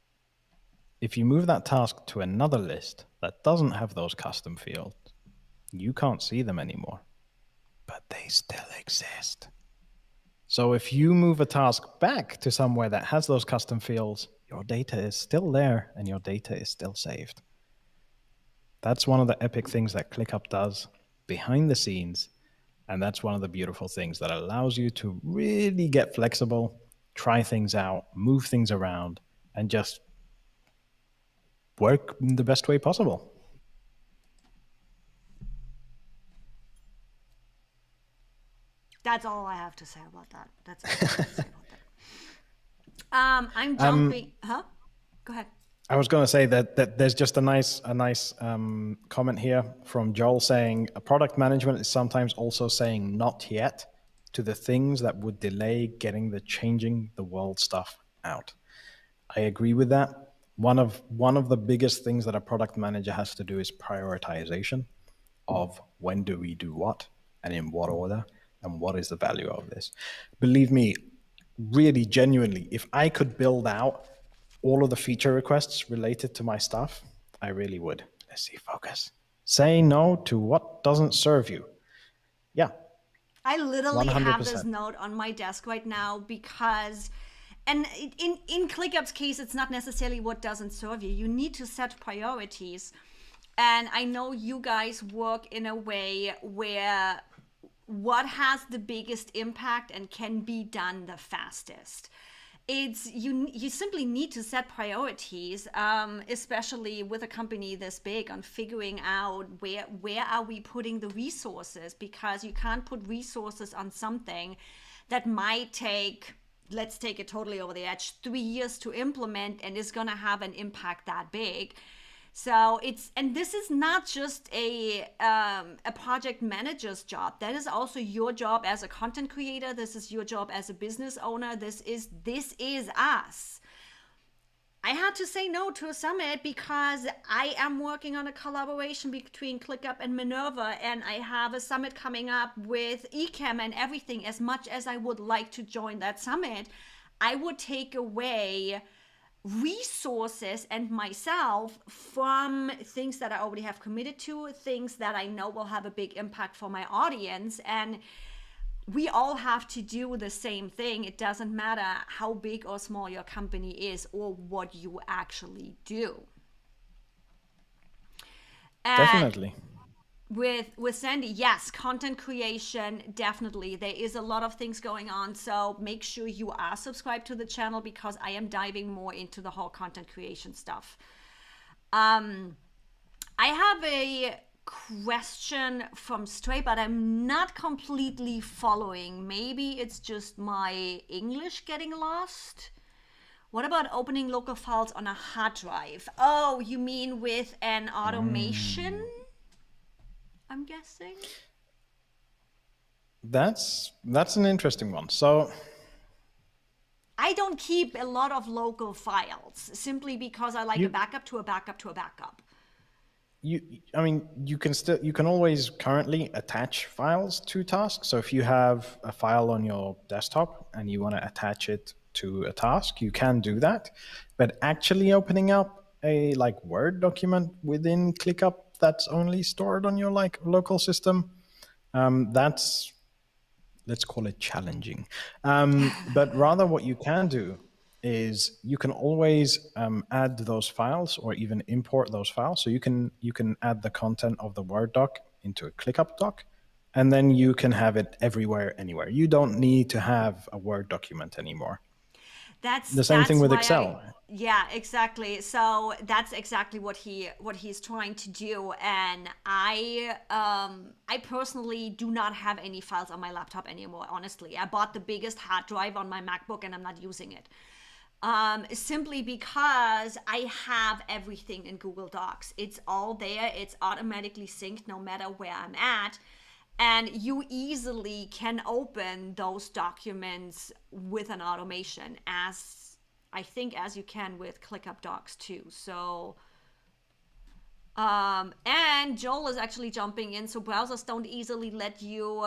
C: If you move that task to another list that doesn't have those custom fields, you can't see them anymore, but they still exist. So if you move a task back to somewhere that has those custom fields, your data is still there and your data is still saved. That's one of the epic things that ClickUp does behind the scenes. And that's one of the beautiful things that allows you to really get flexible, try things out, move things around, and just work in the best way possible.
B: That's all I have to say about that. That's all I have to say about that. I'm jumping. Go ahead.
C: I was going to say that there's just a nice comment here from Joel saying product management is sometimes also saying not yet to the things that would delay getting the changing the world stuff out. I agree with that. One of the biggest things that a product manager has to do is prioritization of when do we do what and in what order and what is the value of this. Believe me, really genuinely, if I could build out all of the feature requests related to my stuff, I really would. Let's see, focus. Say no to what doesn't serve you. Yeah.
B: I literally
C: 100%.
B: have this note on my desk right now because, and in ClickUp's case, it's not necessarily what doesn't serve you. You need to set priorities. And I know you guys work in a way where what has the biggest impact and can be done the fastest. It's you simply need to set priorities, especially with a company this big, on figuring out where are we putting the resources, because you can't put resources on something that might take, let's take it totally over the edge, 3 years to implement and is going to have an impact that big. So and this is not just a project manager's job. That is also your job as a content creator. This is your job as a business owner. This is us. I had to say no to a summit because I am working on a collaboration between ClickUp and Minerva, and I have a summit coming up with Ecamm and everything. As much as I would like to join that summit, I would take away resources and myself from things that I already have committed to, things that I know will have a big impact for my audience. And we all have to do the same thing. It doesn't matter how big or small your company is or what you actually do.
C: Definitely.
B: With Sandy, yes, content creation, definitely. There is a lot of things going on, so make sure you are subscribed to the channel because I am diving more into the whole content creation stuff. I have a question from Stray, but I'm not completely following. Maybe it's just my English getting lost. What about opening local files on a hard drive? Oh, you mean with an automation? I'm guessing.
C: That's an interesting one. So
B: I don't keep a lot of local files simply because I like a backup to a backup to a backup.
C: you can always currently attach files to tasks. So if you have a file on your desktop and you want to attach it to a task, you can do that. But actually opening up a Word document within ClickUp that's only stored on your local system, that's, let's call it challenging. But rather what you can do is you can always add those files or even import those files. So you can add the content of the Word doc into a ClickUp doc, and then you can have it everywhere, anywhere. You don't need to have a Word document anymore.
B: That's
C: the same thing with Excel.
B: Yeah, exactly. So that's exactly what he's trying to do. And I personally do not have any files on my laptop anymore. Honestly, I bought the biggest hard drive on my MacBook and I'm not using it. simply because I have everything in Google Docs. It's all there. It's automatically synced no matter where I'm at. And you easily can open those documents with an automation, as I think as you can with ClickUp Docs too. So, and Joel is actually jumping in. So browsers don't easily let you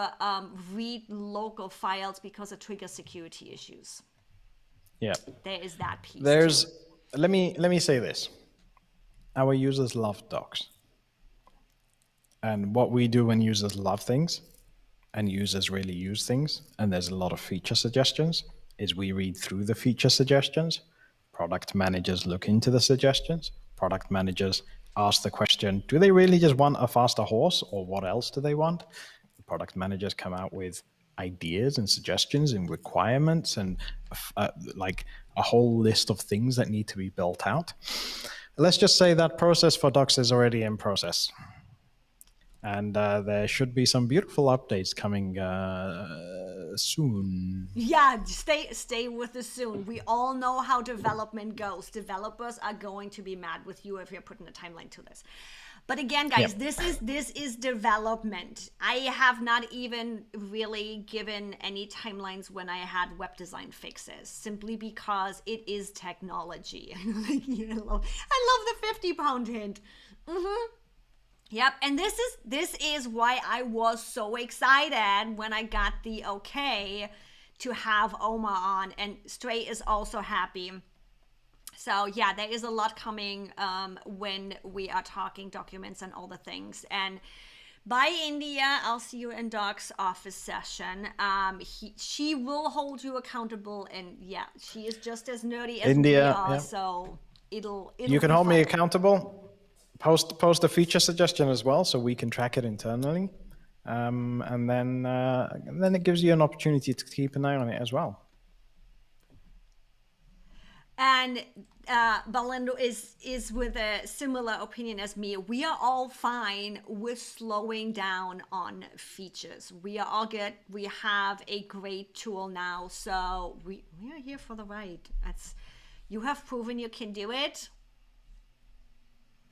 B: read local files because it triggers security issues.
C: Yeah.
B: There is that piece.
C: There's
B: too.
C: let me say this. Our users love docs. And what we do when users love things and users really use things, and there's a lot of feature suggestions, is we read through the feature suggestions. Product managers look into the suggestions. Product managers ask the question, do they really just want a faster horse, or what else do they want? Product managers come out with ideas and suggestions and requirements and like a whole list of things that need to be built out. Let's just say that process for docs is already in process. And there should be some beautiful updates coming soon.
B: Yeah, stay with us soon. We all know how development goes. Developers are going to be mad with you if you're putting a timeline to this. But again, guys,
C: Yep.
B: this is development. I have not even really given any timelines when I had web design fixes, simply because it is technology. Like, I love the 50-pound hint. Yep, and this is why I was so excited when I got the okay to have Omar on, and Stray is also happy. So yeah, there is a lot coming when we are talking documents and all the things. And by India, I'll see you in Doc's office session. She will hold you accountable, and yeah, she is just as nerdy as
C: India,
B: we are.
C: yeah.
B: So it'll
C: You can
B: be
C: hold me
B: fun.
C: accountable. Post a feature suggestion as well, so we can track it internally, and then it gives you an opportunity to keep an eye on it as well.
B: And Balendo is with a similar opinion as me. We are all fine with slowing down on features. We are all good. We have a great tool now, so we are here for the ride. You have proven you can do it.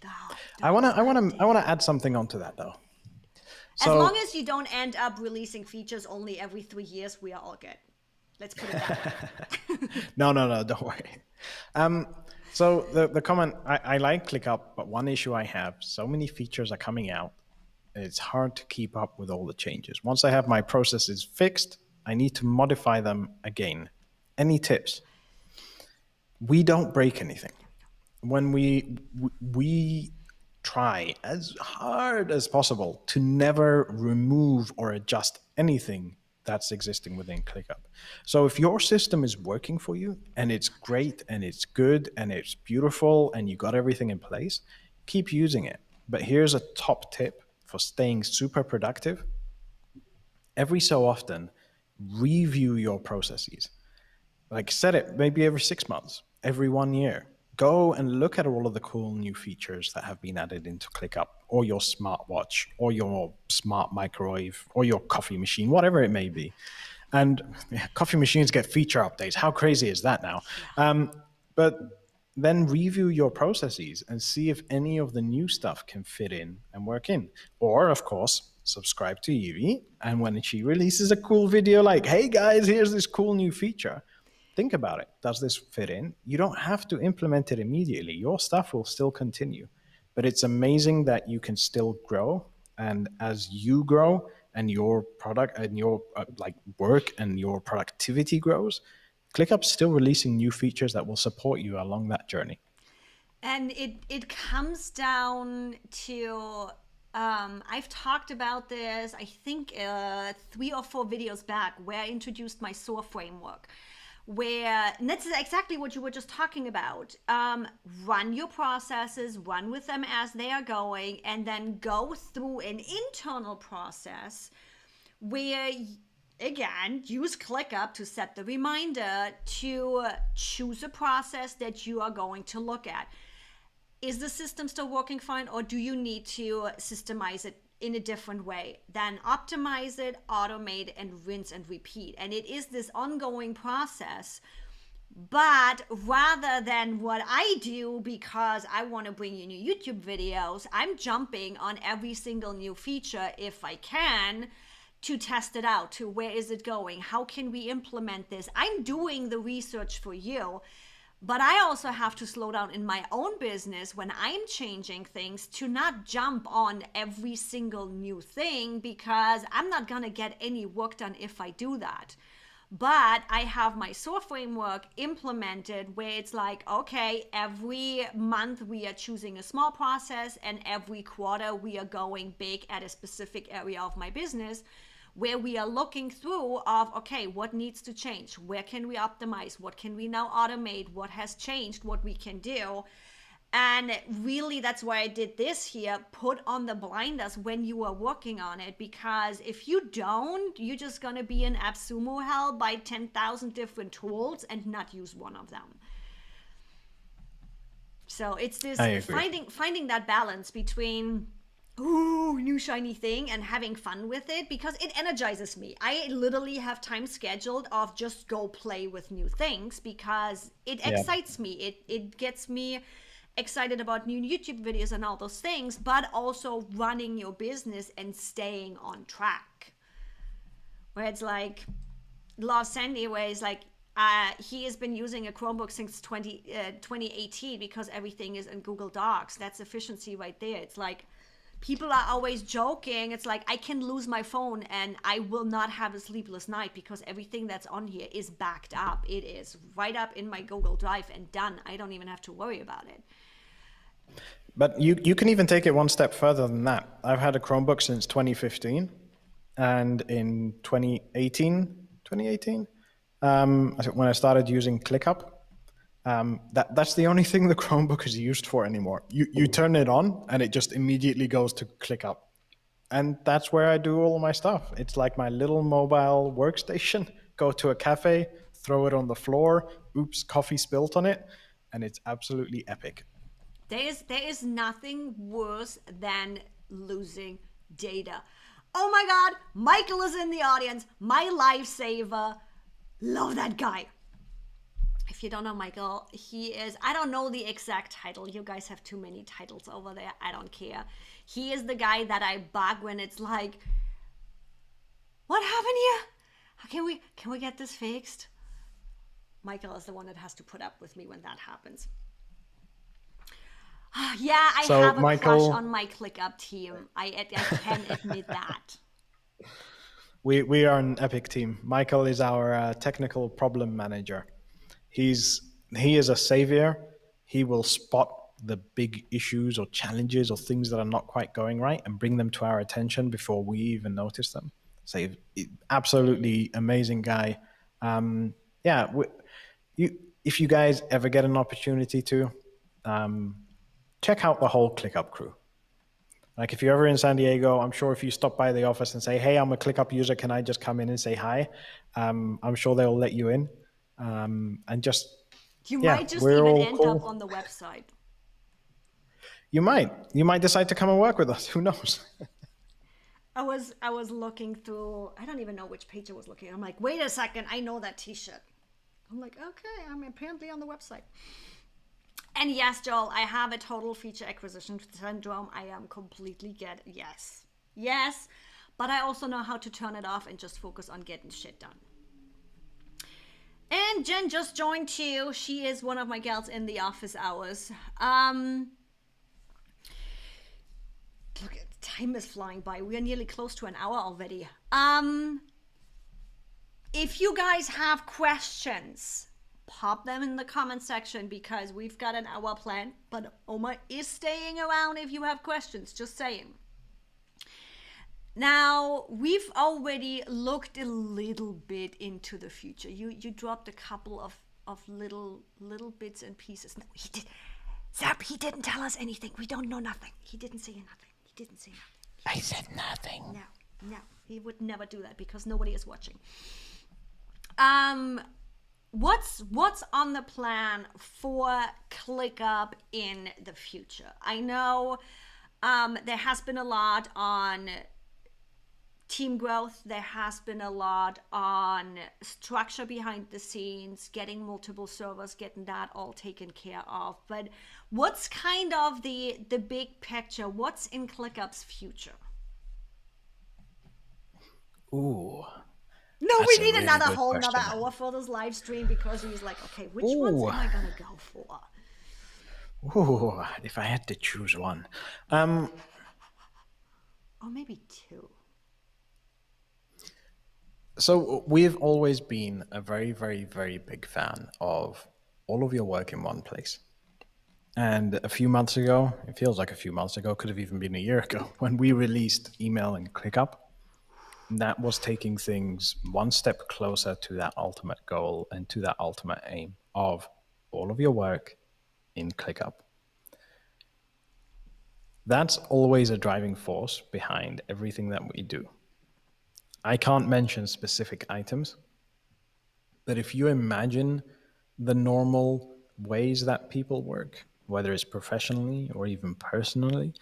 B: Oh,
C: I wanna add something onto that though.
B: as long as you don't end up releasing features only every 3 years, we are all good. Let's put it that way.
C: No, don't worry. So the comment, I like ClickUp, but one issue I have, so many features are coming out, it's hard to keep up with all the changes. Once I have my processes fixed, I need to modify them again. Any tips? We don't break anything. When we try as hard as possible to never remove or adjust anything that's existing within ClickUp. So if your system is working for you and it's great and it's good and it's beautiful and you got everything in place, keep using it. But here's a top tip for staying super productive. Every so often, review your processes. Like set it maybe every 6 months, every 1 year. Go and look at all of the cool new features that have been added into ClickUp, or your smartwatch, or your smart microwave, or your coffee machine, whatever it may be. And coffee machines get feature updates. How crazy is that now? But then review your processes and see if any of the new stuff can fit in and work in. Or, of course, subscribe to Yuri. And when she releases a cool video like, hey guys, here's this cool new feature, think about it. Does this fit in? You don't have to implement it immediately. Your stuff will still continue. But it's amazing that you can still grow. And as you grow and your product and your work and your productivity grows, ClickUp's still releasing new features that will support you along that journey.
B: And it comes down to I've talked about this, I think 3 or 4 videos back, where I introduced my SOAR framework, and that's exactly what you were just talking about. Run your processes, run with them as they are going, and then go through an internal process where, again, use ClickUp to set the reminder to choose a process that you are going to look at. Is the system still working fine, or do you need to systemize it in a different way? Then optimize it, automate, and rinse and repeat. And it is this ongoing process But rather than what I do, because I want to bring you new YouTube videos, I'm jumping on every single new feature if I can to test it out, to where is it going? How can we implement this? I'm doing the research for you, but I also have to slow down in my own business when I'm changing things to not jump on every single new thing, because I'm not going to get any work done if I do that. But I have my SOAR framework implemented where it's like, okay, every month we are choosing a small process, and every quarter we are going big at a specific area of my business, where we are looking through of, okay, what needs to change? Where can we optimize? What can we now automate? What has changed? What we can do? And really, that's why I did this here. Put on the blinders when you are working on it, because if you don't, you're just going to be in AppSumo hell by 10,000 different tools and not use one of them. So it's this finding that balance between, ooh, new shiny thing, and having fun with it, because it energizes me. I literally have time scheduled of just go play with new things because it excites me. It gets me excited about new YouTube videos and all those things, but also running your business and staying on track. Where it's like Love Sandy, where it's like he has been using a Chromebook since 2018 because everything is in Google Docs. That's efficiency right there. It's like people are always joking. It's like, I can lose my phone and I will not have a sleepless night because everything that's on here is backed up. It is right up in my Google Drive and done. I don't even have to worry about it.
C: But you can even take it one step further than that. I've had a Chromebook since 2015, and in 2018, I think when I started using ClickUp, that's the only thing the Chromebook is used for anymore. You turn it on and it just immediately goes to ClickUp. And that's where I do all my stuff. It's like my little mobile workstation. Go to a cafe, throw it on the floor, oops, coffee spilt on it, and it's absolutely epic.
B: There is nothing worse than losing data. Oh my God, Michael is in the audience, my lifesaver. Love that guy. If you don't know Michael, he is, I don't know the exact title. You guys have too many titles over there. I don't care. He is the guy that I bug when it's like, what happened here? How can we get this fixed? Michael is the one that has to put up with me when that happens. Yeah, I have a crush on my ClickUp team. I can admit that.
C: We are an epic team. Michael is our technical problem manager. He is a savior. He will spot the big issues or challenges or things that are not quite going right and bring them to our attention before we even notice them. So absolutely amazing guy. If you guys ever get an opportunity to, check out the whole ClickUp crew. Like if you're ever in San Diego, I'm sure if you stop by the office and say, hey, I'm a ClickUp user, can I just come in and say hi? I'm sure they'll let you in. And just,
B: you might just even end up on the website.
C: You might decide to come and work with us. Who knows?
B: I was looking through, I don't even know which page I was looking at. I'm like, wait a second, I know that t-shirt. I'm like, okay, I'm apparently on the website. And yes, Joel, I have a total feature acquisition syndrome. I am completely yes. But I also know how to turn it off and just focus on getting shit done. And Jen just joined too. She is one of my gals in the office hours. Look, time is flying by. We are nearly close to an hour already. If you guys have questions, pop them in the comment section because we've got an hour planned, but Omar is staying around if you have questions, just saying. Now, we've already looked a little bit into the future. You dropped a couple of little bits and pieces. No, he did. Zap, he didn't tell us anything. We don't know nothing. He didn't say nothing.
C: I said nothing.
B: No, he would never do that because nobody is watching. What's on the plan for ClickUp in the future? I know there has been a lot on team growth. There has been a lot on structure behind the scenes, getting multiple servers, getting that all taken care of. But what's kind of the big picture? What's in ClickUp's future?
C: Ooh,
B: No,
C: that's
B: we
C: a
B: need
C: really
B: another
C: good
B: whole
C: question.
B: another hour for this live stream because he's like, okay, which ones
C: Ooh.
B: am I gonna go for?
C: Ooh, if I had to choose one.
B: Or maybe two.
C: So we've always been a very, very, very big fan of all of your work in one place. And a few months ago, it feels like a few months ago, could have even been a year ago, when we released email and ClickUp, that was taking things one step closer to that ultimate goal and to that ultimate aim of all of your work in ClickUp. That's always a driving force behind everything that we do. I can't mention specific items, but if you imagine the normal ways that people work, whether it's professionally or even personally,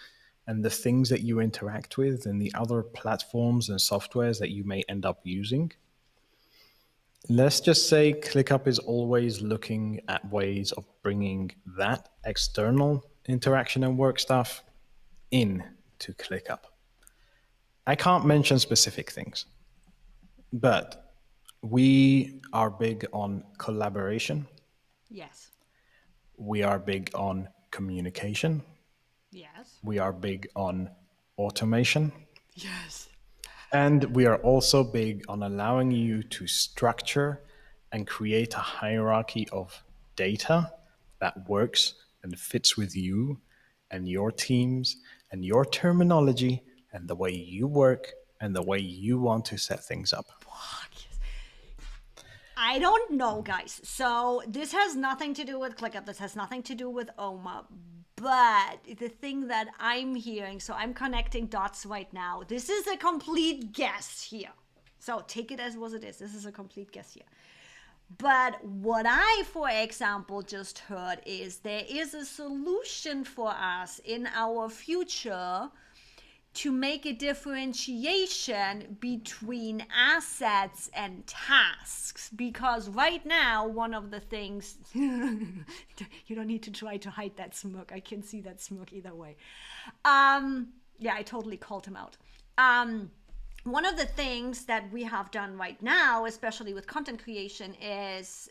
C: and the things that you interact with and the other platforms and softwares that you may end up using, let's just say ClickUp is always looking at ways of bringing that external interaction and work stuff in to ClickUp. I can't mention specific things, but we are big on collaboration.
B: Yes.
C: We are big on communication.
B: Yes.
C: We are big on automation.
B: Yes.
C: And we are also big on allowing you to structure and create a hierarchy of data that works and fits with you and your teams and your terminology and the way you work and the way you want to set things up.
B: I don't know, guys. So this has nothing to do with ClickUp. This has nothing to do with Omar. But the thing that I'm hearing, so I'm connecting dots right now. This is a complete guess here. So take it as what it is. This is a complete guess here. But what I, for example, just heard is there is a solution for us in our future to make a differentiation between assets and tasks. Because right now, one of the things, you don't need to try to hide that smirk. I can see that smirk either way. Yeah, I totally called him out. One of the things that we have done right now, especially with content creation, is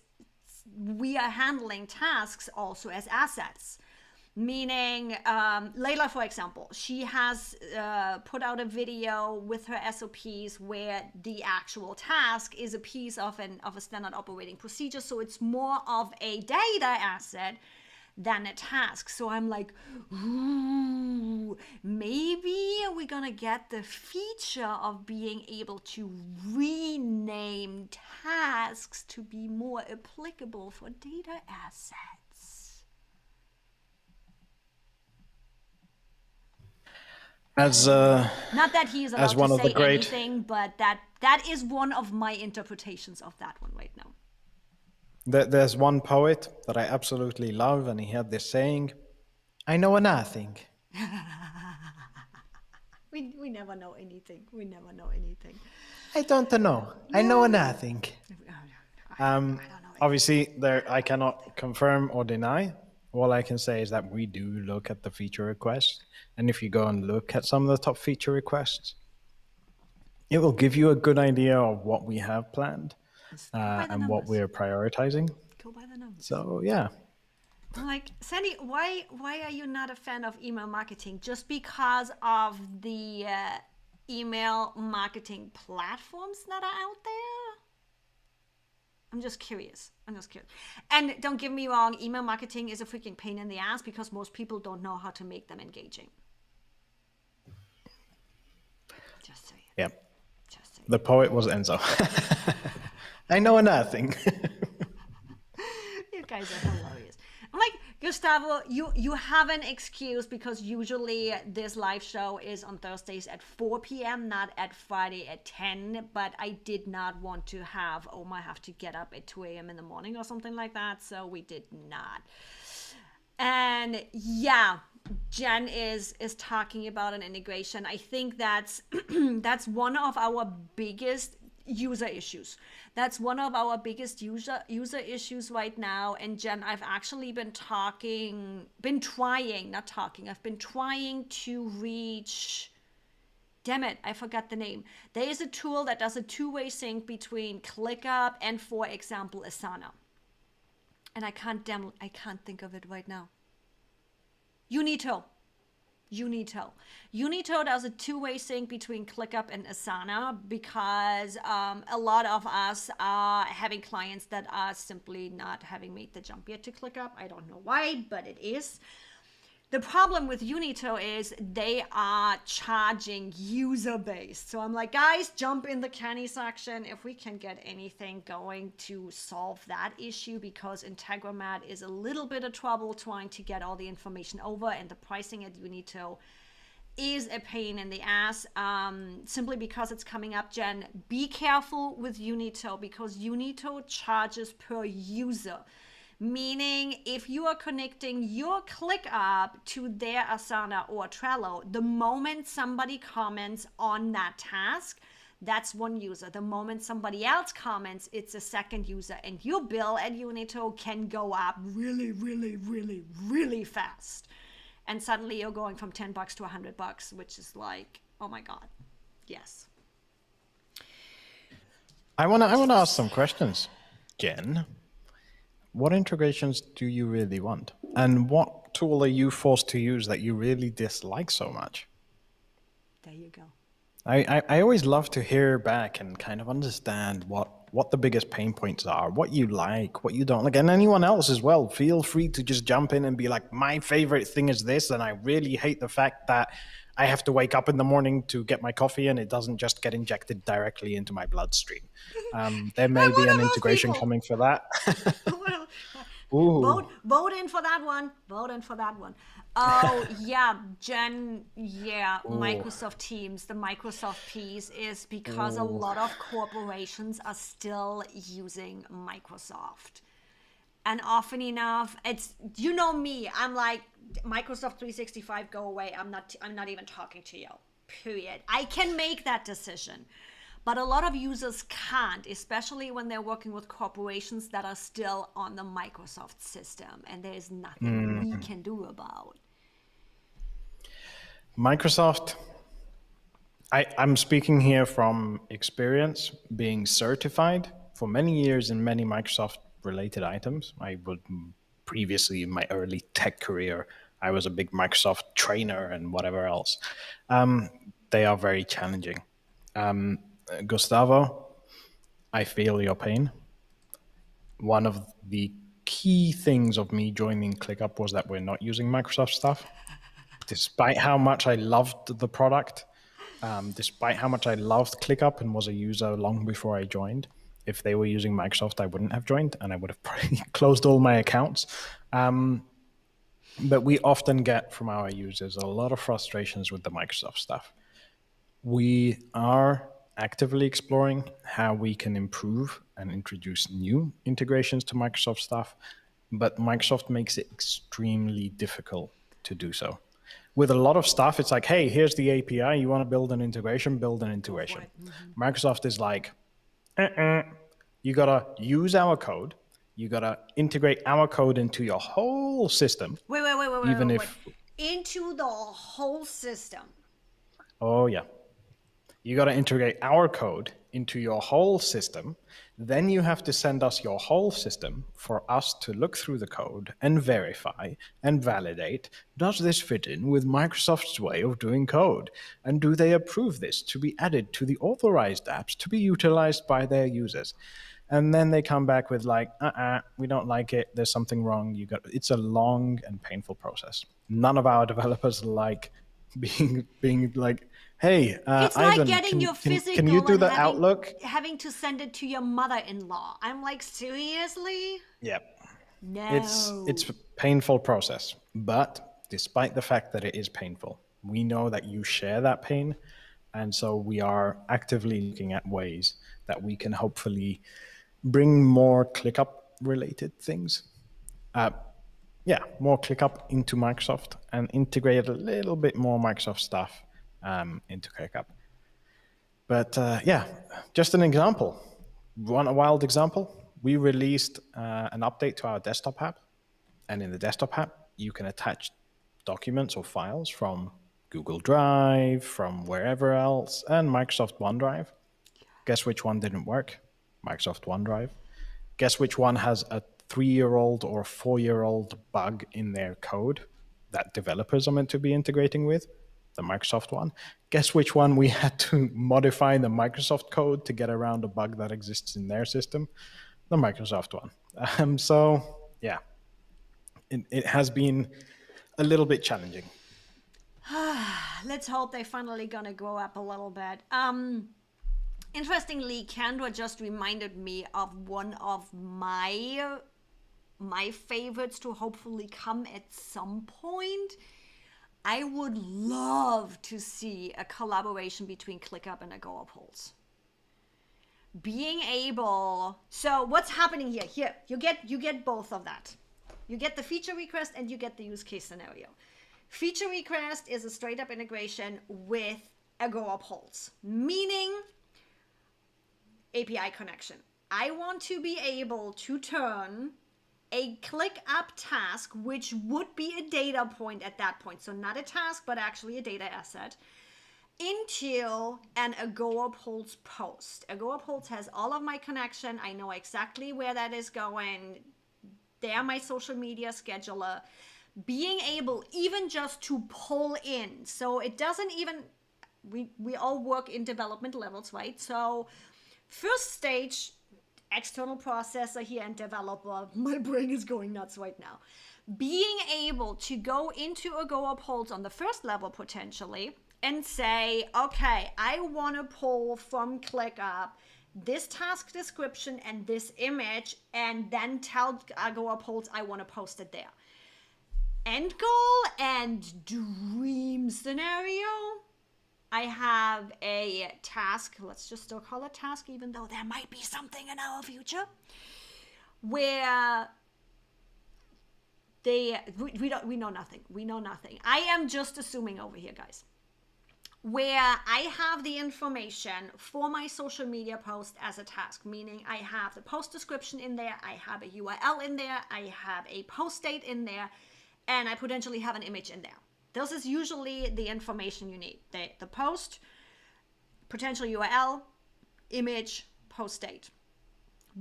B: we are handling tasks also as assets. Meaning, Layla, for example, she has put out a video with her SOPs where the actual task is a piece of a standard operating procedure. So it's more of a data asset than a task. So I'm like, ooh, maybe we're gonna get the feature of being able to rename tasks to be more applicable for data assets.
C: Not
B: that he is allowed to say anything, but that is one of my interpretations of that one right now.
C: There's one poet that I absolutely love, and he had this saying, "I know nothing."
B: We never know anything. We never know anything.
C: I don't know. I know nothing. Obviously, I cannot confirm or deny. All I can say is that we do look at the feature requests, and if you go and look at some of the top feature requests, it will give you a good idea of what we have planned and what we're prioritizing.
B: Go by the numbers.
C: So yeah.
B: I'm like, Sandy, why are you not a fan of email marketing? Just because of the email marketing platforms that are out there? I'm just curious. And don't get me wrong, email marketing is a freaking pain in the ass because most people don't know how to make them engaging. Just saying.
C: Yeah. The poet was Enzo. I know nothing.
B: You guys are hilarious. I'm like, Gustavo, you have an excuse because usually this live show is on Thursdays at 4 p.m., not at Friday at 10. But I did not want to have Omar have to get up at 2 a.m. in the morning or something like that. So we did not. And yeah, Jen is talking about an integration. I think that's that's one of our biggest user issues. That's one of our biggest user issues right now. And Jen, I've actually been trying to reach. Damn it, I forgot the name. There is a tool that does a two-way sync between ClickUp and, for example, Asana. And I can't think of it right now. Unito. Unito does a two-way sync between ClickUp and Asana because a lot of us are having clients that are simply not having made the jump yet to ClickUp. I don't know why, but it is. The problem with Unito is they are charging user-based. So I'm like, guys, jump in the canny section if we can get anything going to solve that issue, because Integromat is a little bit of trouble trying to get all the information over, and the pricing at Unito is a pain in the ass, simply because it's coming up. Jen, be careful with Unito because Unito charges per user. Meaning, if you are connecting your ClickUp to their Asana or Trello, the moment somebody comments on that task, that's one user. The moment somebody else comments, it's a second user. And your bill at Unito can go up really, really, really, really fast. And suddenly you're going from $10 to $100, which is like, oh my God. Yes.
C: I want to ask some questions, Jen. What integrations do you really want? And what tool are you forced to use that you really dislike so much?
B: There you go.
C: I always love to hear back and kind of understand what the biggest pain points are, what you like, what you don't like, and anyone else as well. Feel free to just jump in and be like, my favorite thing is this, and I really hate the fact that I have to wake up in the morning to get my coffee and it doesn't just get injected directly into my bloodstream. There may be an integration coming for that.
B: Vote in for that one. Oh, yeah, Jen, yeah, Microsoft Teams, the Microsoft piece is because a lot of corporations are still using Microsoft. And often enough, it's, you know me, I'm like, Microsoft 365, go away. I'm not even talking to you, period. I can make that decision. But a lot of users can't, especially when they're working with corporations that are still on the Microsoft system, and there's nothing we can do about.
C: Microsoft, I'm speaking here from experience, being certified for many years in many Microsoft-related items. I would previously, in my early tech career, I was a big Microsoft trainer and whatever else. They are very challenging. Gustavo, I feel your pain. One of the key things of me joining ClickUp was that we're not using Microsoft stuff. Despite how much I loved the product, despite how much I loved ClickUp and was a user long before I joined, if they were using Microsoft, I wouldn't have joined and I would have probably closed all my accounts. But we often get from our users a lot of frustrations with the Microsoft stuff. We are actively exploring how we can improve and introduce new integrations to Microsoft stuff, but Microsoft makes it extremely difficult to do so. With a lot of stuff, it's like, hey, here's the API. You want to build an integration, build an integration. Microsoft is like, you got to use our code. You got to integrate our code into your whole system.
B: Wait. Into the whole system.
C: Oh, yeah. You got to integrate our code into your whole system. Then you have to send us your whole system for us to look through the code and verify and validate. Does this fit in with Microsoft's way of doing code? And do they approve this to be added to the authorized apps to be utilized by their users? And then they come back with like, we don't like it. There's something wrong. It's a long and painful process. None of our developers like being like, hey,
B: it's
C: Ivan,
B: like getting your physical
C: can you do the
B: and
C: Outlook?
B: having to send it to your mother-in-law. I'm like, seriously?
C: Yeah.
B: No.
C: It's a painful process. But despite the fact that it is painful, we know that you share that pain. And so we are actively looking at ways that we can hopefully bring more ClickUp related things. more ClickUp into Microsoft and integrate a little bit more Microsoft stuff into ClickUp. But just an example. A wild example. We released an update to our desktop app. And in the desktop app, you can attach documents or files from Google Drive, from wherever else, and Microsoft OneDrive. Guess which one didn't work? Microsoft OneDrive. Guess which one has a 3-year-old or 4-year-old bug in their code that developers are meant to be integrating with? The Microsoft one. Guess which one we had to modify the Microsoft code to get around a bug that exists in their system? The Microsoft one. It has been a little bit challenging.
B: Let's hope they're finally gonna grow up a little bit. Interestingly, Kendra just reminded me of one of my favorites to hopefully come at some point. I would love to see a collaboration between ClickUp and Agorapulse. Being able, so what's happening here? Here, you get both of that. You get the feature request and you get the use case scenario. Feature request is a straight up integration with Agorapulse, meaning API connection. I want to be able to turn a ClickUp task, which would be a data point at that point, so not a task, but actually a data asset, into an Agorapulse post. Agorapulse has all of my connection. I know exactly where that is going. They're my social media scheduler. Being able even just to pull in, so it doesn't even, we all work in development levels, right? So first stage, external processor here and developer, my brain is going nuts right now. Being able to go into Agorapulse on the first level potentially and say, okay, I want to pull from ClickUp this task description and this image, and then tell Agorapulse I want to post it there. End goal and dream scenario, I have a task, let's just still call it task, even though there might be something in our future, where we know nothing. We know nothing. I am just assuming over here, guys. Where I have the information for my social media post as a task, meaning I have the post description in there, I have a URL in there, I have a post date in there, and I potentially have an image in there. This is usually the information you need. The post, potential URL, image, post date.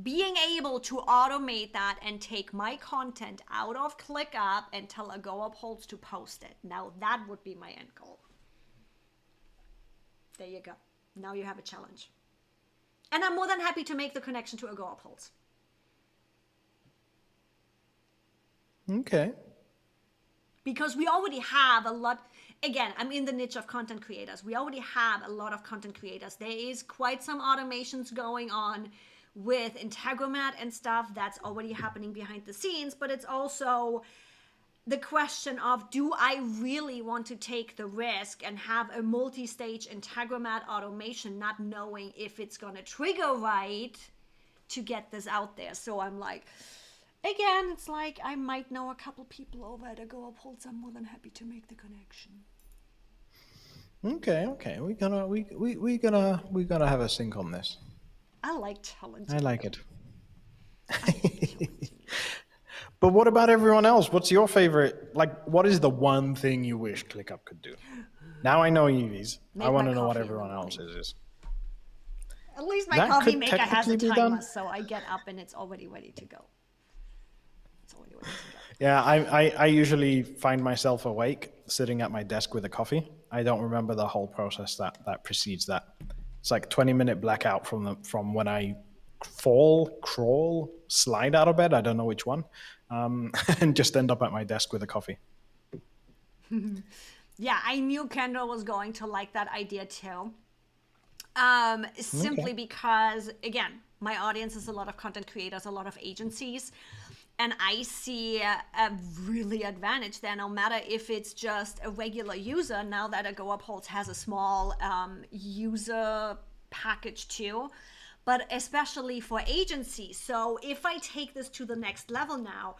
B: Being able to automate that and take my content out of ClickUp and tell Agorapulse to post it. Now that would be my end goal. There you go. Now you have a challenge. And I'm more than happy to make the connection to Agorapulse.
C: Okay.
B: Because we already have a lot, again, I'm in the niche of content creators. We already have a lot of content creators. There is quite some automations going on with Integromat and stuff that's already happening behind the scenes, but it's also the question of, do I really want to take the risk and have a multi-stage Integromat automation not knowing if it's going to trigger right to get this out there? So I'm like, again, it's like I might know a couple people over at Agorapulse. I'm more than happy to make the connection.
C: Okay. We're gonna have a sync on this.
B: I like challenging.
C: I like it. But what about everyone else? What's your favorite? Like, what is the one thing you wish ClickUp could do? Now I know Evie's. I want to know what everyone else's is.
B: At least my
C: That
B: coffee
C: could
B: maker has a
C: technically be
B: timer,
C: done.
B: so I get up and it's already ready to go.
C: Yeah, I usually find myself awake sitting at my desk with a coffee. I don't remember the whole process that precedes that. It's like 20-minute blackout from when I crawl, slide out of bed. I don't know which one, and just end up at my desk with a coffee.
B: Yeah, I knew Kendall was going to like that idea too. Simply because, again, my audience is a lot of content creators, a lot of agencies. And I see a really advantage there, no matter if it's just a regular user, now that Agorapulse has a small user package too, but especially for agencies. So if I take this to the next level now,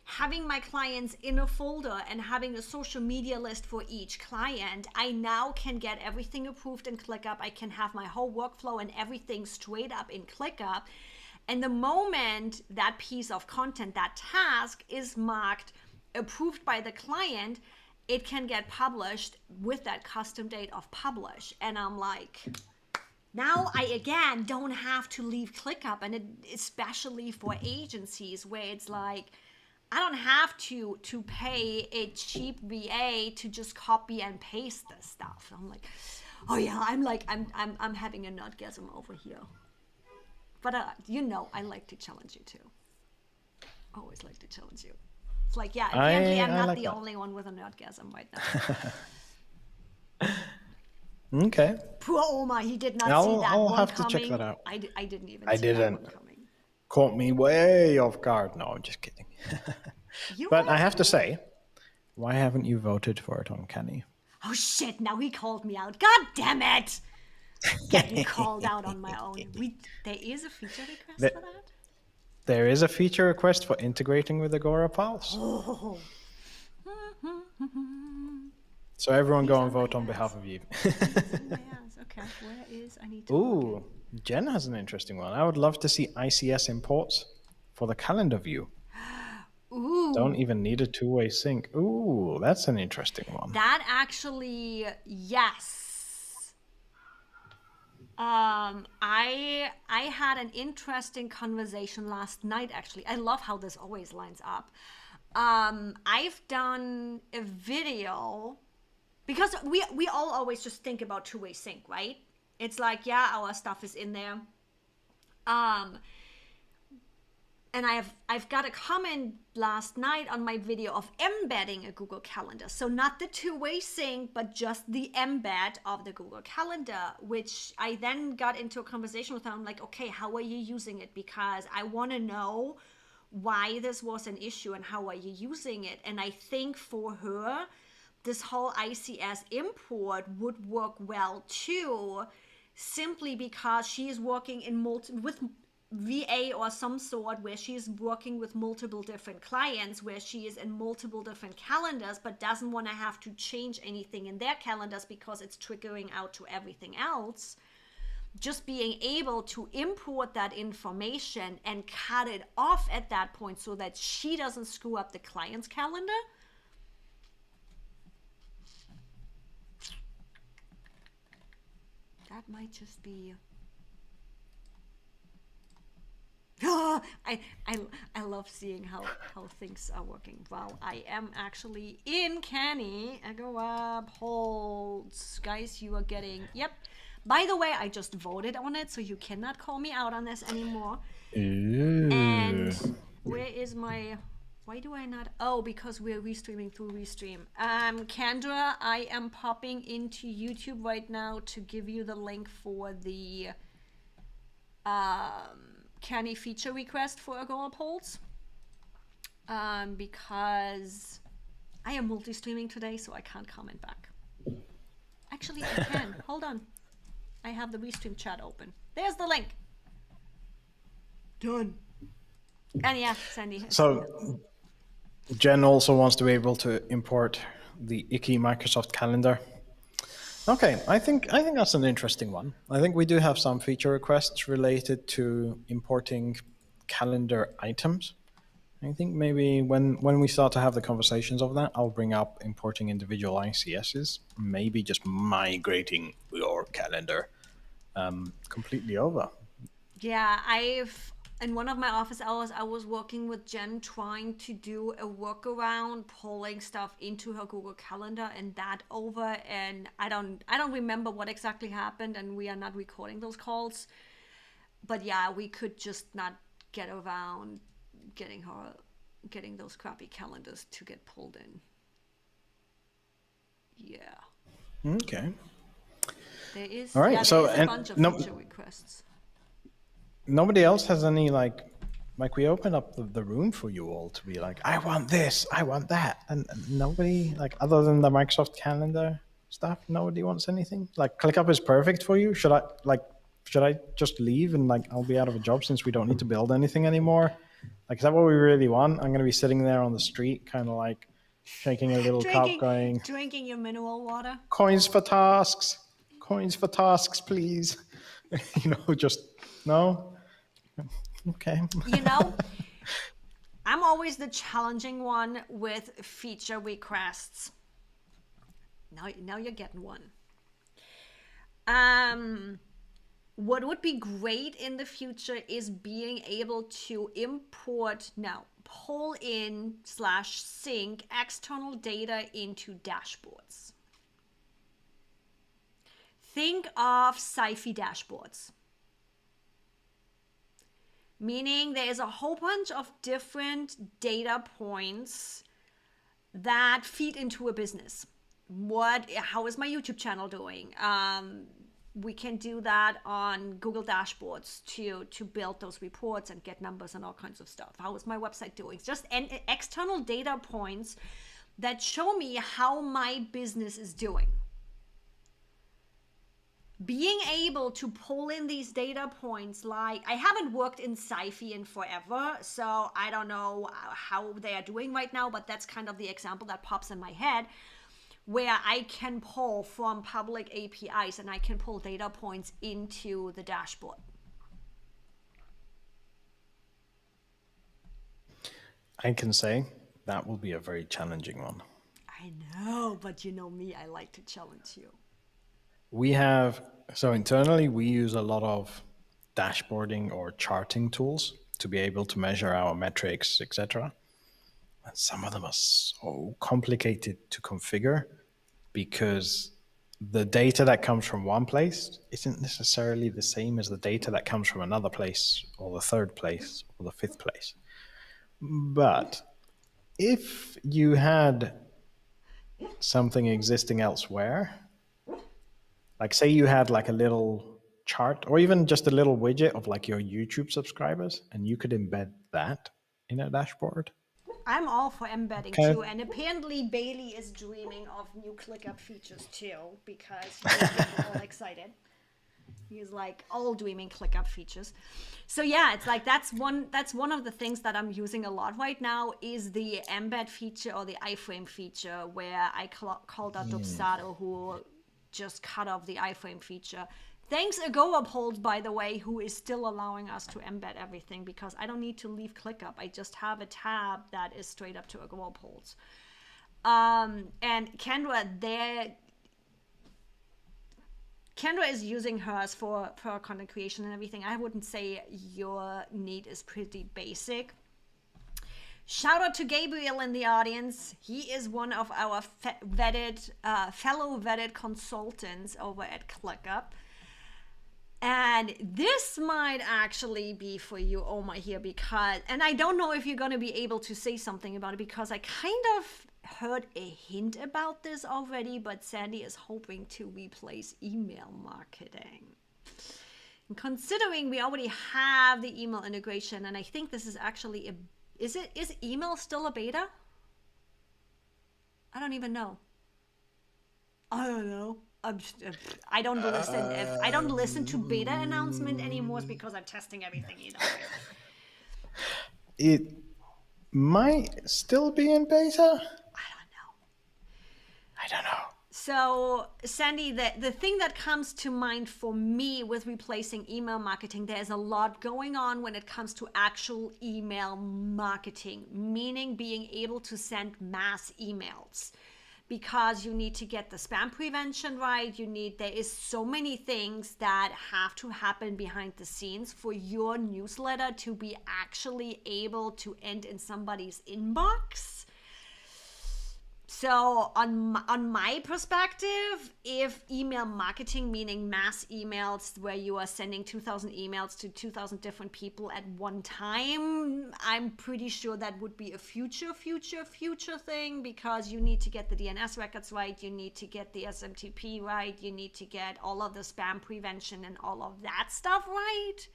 B: having my clients in a folder and having a social media list for each client, I now can get everything approved in ClickUp. I can have my whole workflow and everything straight up in ClickUp. And the moment that piece of content, that task is marked approved by the client, it can get published with that custom date of publish. And I'm like, now I again don't have to leave ClickUp, and especially for agencies where it's like, I don't have to pay a cheap VA to just copy and paste this stuff. I'm like, oh yeah, I'm having a nerdgasm over here. But I like to challenge you too. Always like to challenge you. It's like, yeah, apparently I'm not
C: like
B: the
C: that.
B: only one with a nerdgasm right now.
C: Okay.
B: Poor Omar, he did not see that
C: I'll
B: one
C: have to
B: coming.
C: check that out.
B: I didn't even
C: I
B: see that
C: didn't.
B: one coming.
C: Caught me way off guard. No, I'm just kidding. But I have to say, why haven't you voted for it on Kenny?
B: Oh shit, now he called me out. God damn it! Getting called out on my own. There is a feature request for that?
C: There is a feature request for integrating with Agora Pulse.
B: Oh.
C: So everyone go and
B: on my
C: vote on
B: ass.
C: behalf of you.
B: Yes, okay. Where is, I need to log in.
C: Ooh, Jen has an interesting one. I would love to see ICS imports for the calendar view.
B: Ooh.
C: Don't even need a two-way sync. Ooh, that's an interesting one.
B: That actually, yes. I had an interesting conversation last night, actually. I love how this always lines up. I've done a video, because we all always just think about two-way sync, right? It's like, yeah, our stuff is in there. And I've got a comment last night on my video of embedding a Google Calendar. So not the two-way sync, but just the embed of the Google Calendar, which I then got into a conversation with her. I'm like, okay, how are you using it? Because I want to know why this was an issue and how are you using it. And I think for her, this whole ICS import would work well too, simply because she's working in with VA or some sort where she's working with multiple different clients, where she is in multiple different calendars, but doesn't want to have to change anything in their calendars because it's triggering out to everything else. Just being able to import that information and cut it off at that point so that she doesn't screw up the client's calendar. That might just be... I love seeing how things are working. Wow, I am actually in Canny. I go up, holds. Guys, you are getting... Yep. By the way, I just voted on it, so you cannot call me out on this anymore.
C: Ooh.
B: And where is my... Why do I not... Oh, because we're restreaming through Restream. Kendra, I am popping into YouTube right now to give you the link for the Canny feature request for Agora polls. Because I am multi-streaming today, so I can't comment back. Actually, I can. Hold on. I have the Restream chat open. There's the link. Done. And yeah, Sandy.
C: So Jen also wants to be able to import the icky Microsoft Calendar. Okay, I think that's an interesting one. I think we do have some feature requests related to importing calendar items. I think maybe when we start to have the conversations of that, I'll bring up importing individual ICSs, maybe just migrating your calendar completely over.
B: Yeah, in one of my office hours, I was working with Jen trying to do a workaround, pulling stuff into her Google Calendar and that over. And I don't remember what exactly happened, and we are not recording those calls. But yeah, we could just not get around getting those crappy calendars to get pulled in. Yeah.
C: Okay.
B: There is,
C: all right,
B: yeah,
C: so,
B: there is a bunch of feature requests.
C: Nobody else has any, like we opened up the room for you all to be like, I want this, I want that. And nobody, like, other than the Microsoft Calendar stuff, nobody wants anything? Like, ClickUp is perfect for you? Should I just leave and, like, I'll be out of a job since we don't need to build anything anymore? Like, is that what we really want? I'm going to be sitting there on the street, kind of like shaking a little cup going,
B: drinking your mineral water.
C: coins for tasks, please. Just, no? Okay.
B: You know, I'm always the challenging one with feature requests. Now you're getting one. What would be great in the future is being able to pull in / sync external data into dashboards. Think of sci-fi dashboards. Meaning there's a whole bunch of different data points that feed into a business. How is my YouTube channel doing? We can do that on Google Dashboards to build those reports and get numbers and all kinds of stuff. How is my website doing? It's just external data points that show me how my business is doing. Being able to pull in these data points, like I haven't worked in sci-fi in forever, so I don't know how they are doing right now, but that's kind of the example that pops in my head, where I can pull from public APIs and I can pull data points into the dashboard.
C: I can say that will be a very challenging one.
B: I know, but you know me, I like to challenge you.
C: So internally, we use a lot of dashboarding or charting tools to be able to measure our metrics, etc. And some of them are so complicated to configure because the data that comes from one place isn't necessarily the same as the data that comes from another place or the third place or the fifth place. But if you had something existing elsewhere, like say you had like a little chart or even just a little widget of like your YouTube subscribers, and you could embed that in a dashboard.
B: I'm all for embedding too, and apparently Bailey is dreaming of new ClickUp features too, because he's getting all excited. He's like all dreaming ClickUp features. So yeah, it's like that's one of the things that I'm using a lot right now is the embed feature or the iframe feature, where I called out Dubsado, who just cut off the iframe feature. Thanks Agorapult, by the way, who is still allowing us to embed everything, because I don't need to leave ClickUp. I just have a tab that is straight up to Agorapult. And Kendra is using hers for content creation and everything. I wouldn't say your need is pretty basic. Shout out to Gabriel in the audience. He is one of our fellow vetted consultants over at ClickUp. And this might actually be for you, Omar, here, and I don't know if you're going to be able to say something about it, because I kind of heard a hint about this already, but Sandy is hoping to replace email marketing. And considering we already have the email integration, and I think this is actually is email still a beta? I don't even know. I don't know. I don't listen to beta announcement anymore because I'm testing everything either.
C: It might still be in beta. I don't know.
B: So, Sandy, the thing that comes to mind for me with replacing email marketing, there's a lot going on when it comes to actual email marketing, meaning being able to send mass emails. Because you need to get the spam prevention right. There is so many things that have to happen behind the scenes for your newsletter to be actually able to end in somebody's inbox. So on my perspective, if email marketing, meaning mass emails where you are sending 2,000 emails to 2,000 different people at one time, I'm pretty sure that would be a future thing, because you need to get the DNS records right, you need to get the SMTP right, you need to get all of the spam prevention and all of that stuff right.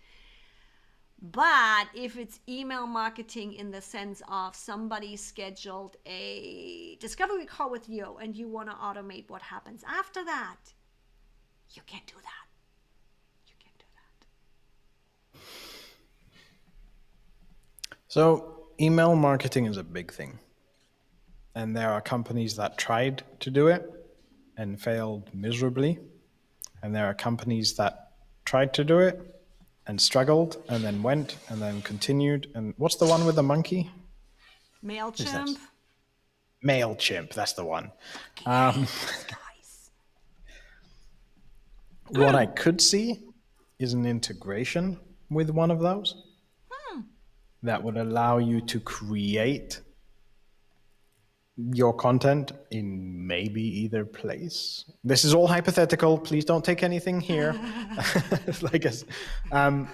B: But if it's email marketing in the sense of somebody scheduled a discovery call with you and you want to automate what happens after that, you can't do that.
C: So email marketing is a big thing. And there are companies that tried to do it and failed miserably. And there are companies that tried to do it and struggled and then went and then continued. And what's the one with the monkey? Is that
B: MailChimp.
C: MailChimp? That's the one.
B: Yes, guys.
C: What I could see is an integration with one of those that would allow you to create your content in maybe either place. This is all hypothetical. Please don't take anything here. Like us. And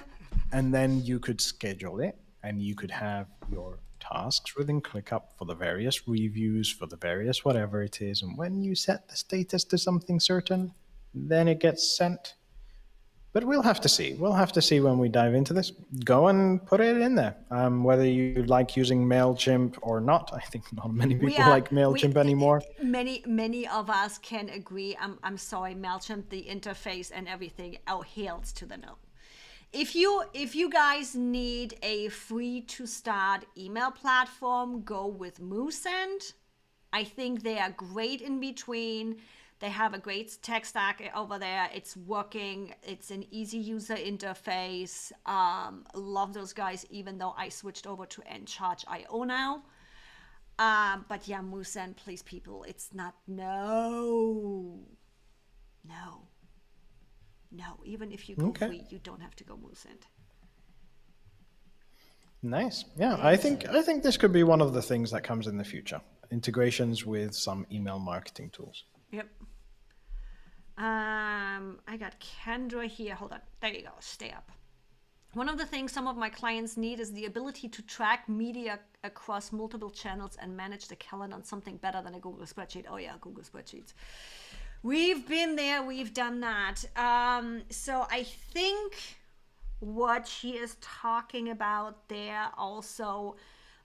C: then you could schedule it and you could have your tasks within ClickUp for the various reviews, for the various whatever it is. And when you set the status to something certain, then it gets sent. But we'll have to see. We'll have to see when we dive into this. Go and put it in there. Whether you like using MailChimp or not, I think not many people like MailChimp anymore.
B: Many of us can agree. I'm sorry, MailChimp, the interface and everything, hails to the no. If you guys need a free to start email platform, go with Moosend. I think they are great in between. They have a great tech stack over there. It's working. It's an easy user interface. Love those guys, even though I switched over to Encharge.io now. But yeah, Moosend, please, people. It's not, no. Even if you go free, you don't have to go Moosend.
C: Nice. Yeah, I think this could be one of the things that comes in the future. Integrations with some email marketing tools.
B: Yep. I got Kendra here. Hold on. There you go. Stay up. One of the things some of my clients need is the ability to track media across multiple channels and manage the calendar on something better than a Google spreadsheet. Oh yeah, Google spreadsheets. We've been there. We've done that. So I think what she is talking about there also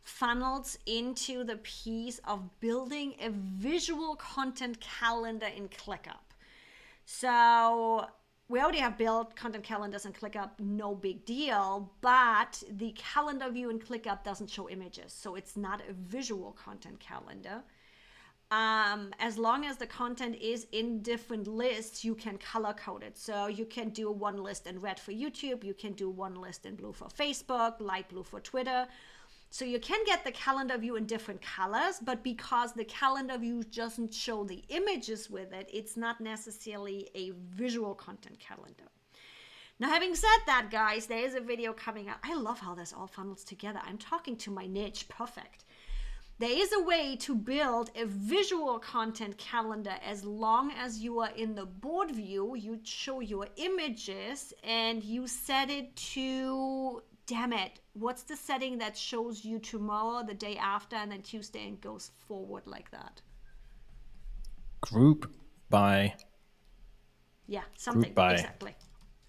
B: funnels into the piece of building a visual content calendar in ClickUp. So we already have built content calendars in ClickUp, no big deal, but the calendar view in ClickUp doesn't show images, so it's not a visual content calendar. As long as the content is in different lists, you can color code it. So you can do one list in red for YouTube, you can do one list in blue for Facebook, light blue for Twitter. So you can get the calendar view in different colors, but because the calendar view doesn't show the images with it, it's not necessarily a visual content calendar. Now, having said that, guys, there is a video coming up. I love how this all funnels together. I'm talking to my niche. Perfect. There is a way to build a visual content calendar as long as you are in the board view, you show your images and you set it to, damn it, what's the setting that shows you tomorrow, the day after, and then Tuesday and goes forward like that?
C: Group by.
B: Yeah, something.
C: Group by.
B: Exactly.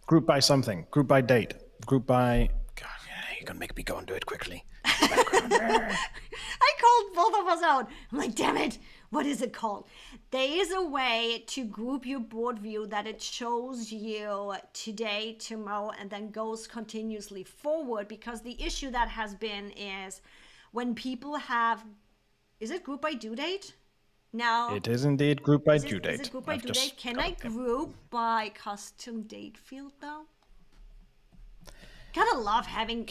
C: Group by something. Group by date. Group by. God, you're going to make me go and do it quickly.
B: I called both of us out. I'm like, damn it, what is it called? There is a way to group your board view that it shows you today, tomorrow, and then goes continuously forward, because the issue that has been is when people have, is it group by due date? No.
C: It is indeed group by due date.
B: Is it group by due date? Can I group by custom date field though? Gotta love having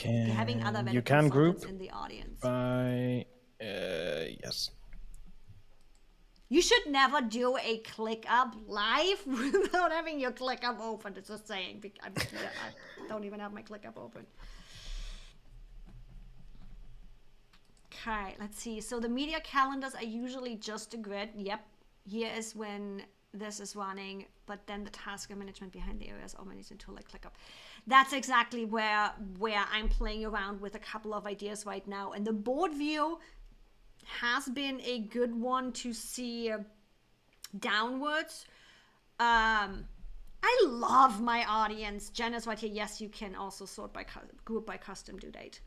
B: other vendor
C: you can
B: consultants
C: group
B: in the audience.
C: by yes.
B: You should never do a ClickUp live without having your ClickUp open. It's just saying. I don't even have my ClickUp open. Okay, let's see. So the media calendars are usually just a grid. Yep. Here is when this is running, but then the task management behind the areas all managed in tool like ClickUp. That's exactly where I'm playing around with a couple of ideas right now. And the board view has been a good one to see downwards. I love my audience. Jen is right here. Yes, you can also sort by group by custom due date.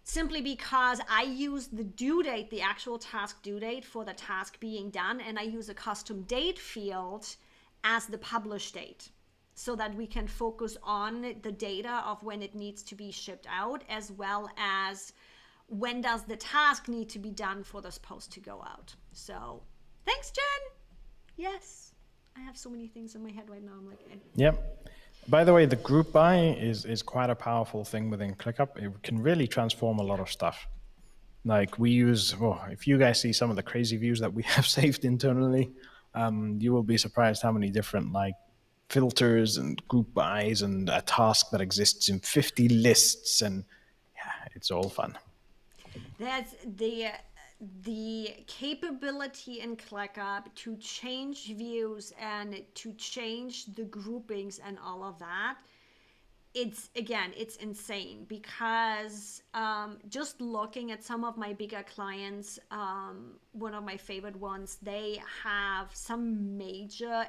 B: Simply because I use the due date, the actual task due date for the task being done, and I use a custom date field as the publish date, so that we can focus on the data of when it needs to be shipped out, as well as when does the task need to be done for this post to go out. So thanks, Jen. Yes, I have so many things in my head right now. I'm like,
C: Yep. By the way, the group by is quite a powerful thing within ClickUp. It can really transform a lot of stuff. Like we use, well, if you guys see some of the crazy views that we have saved internally, you will be surprised how many different like filters and group bys and a task that exists in 50 lists, and yeah, it's all fun.
B: that's the capability in ClickUp to change views and to change the groupings and all of that. It's insane because just looking at some of my bigger clients, one of my favorite ones, they have some major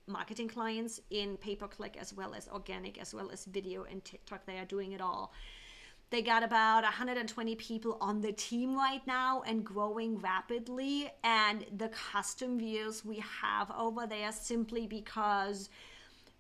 B: marketing clients in pay-per-click as well as organic as well as video and TikTok. They are doing it all. They got about 120 people on the team right now and growing rapidly. And the custom views we have over there simply because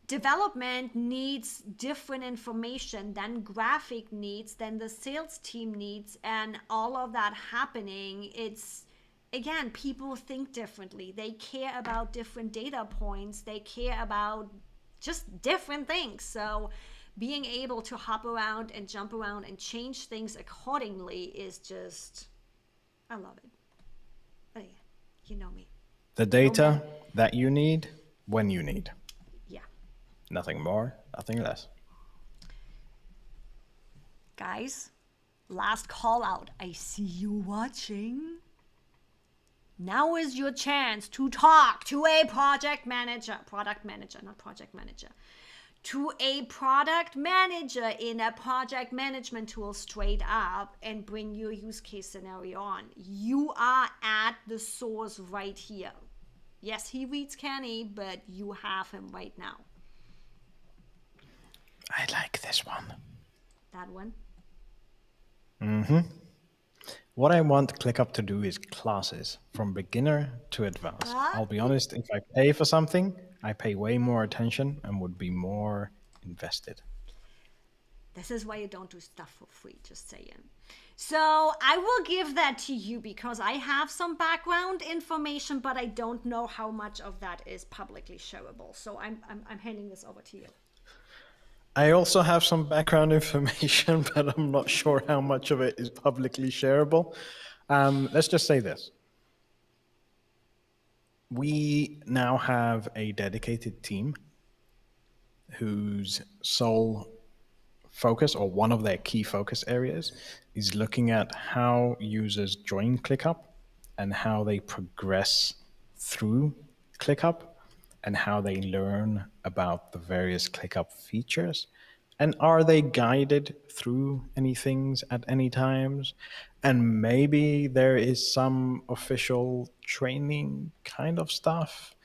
B: development needs different information than graphic needs, than the sales team needs, and all of that happening. It's, again, people think differently. They care about different data points. They care about just different things. So being able to hop around and jump around and change things accordingly is just, I love it. But yeah, you know me.
C: The data that you need when you need.
B: Yeah.
C: Nothing more, nothing less.
B: Guys, last call out. I see you watching. Now is your chance to talk to a product manager, not project manager, to a product manager in a project management tool straight up and bring your use case scenario on. You are at the source right here. Yes, he reads Kenny, but you have him right now.
C: I like this one.
B: That one?
C: What I want ClickUp to do is classes from beginner to advanced. I'll be honest, if I pay for something, I pay way more attention and would be more invested.
B: This is why you don't do stuff for free, just saying. So I will give that to you because I have some background information, but I don't know how much of that is publicly showable. So I'm handing this over to you.
C: I also have some background information, but I'm not sure how much of it is publicly shareable. Let's just say this. We now have a dedicated team whose sole focus, or one of their key focus areas, is looking at how users join ClickUp and how they progress through ClickUp and how they learn about the various ClickUp features. And are they guided through any things at any times? And maybe there is some official training kind of stuff.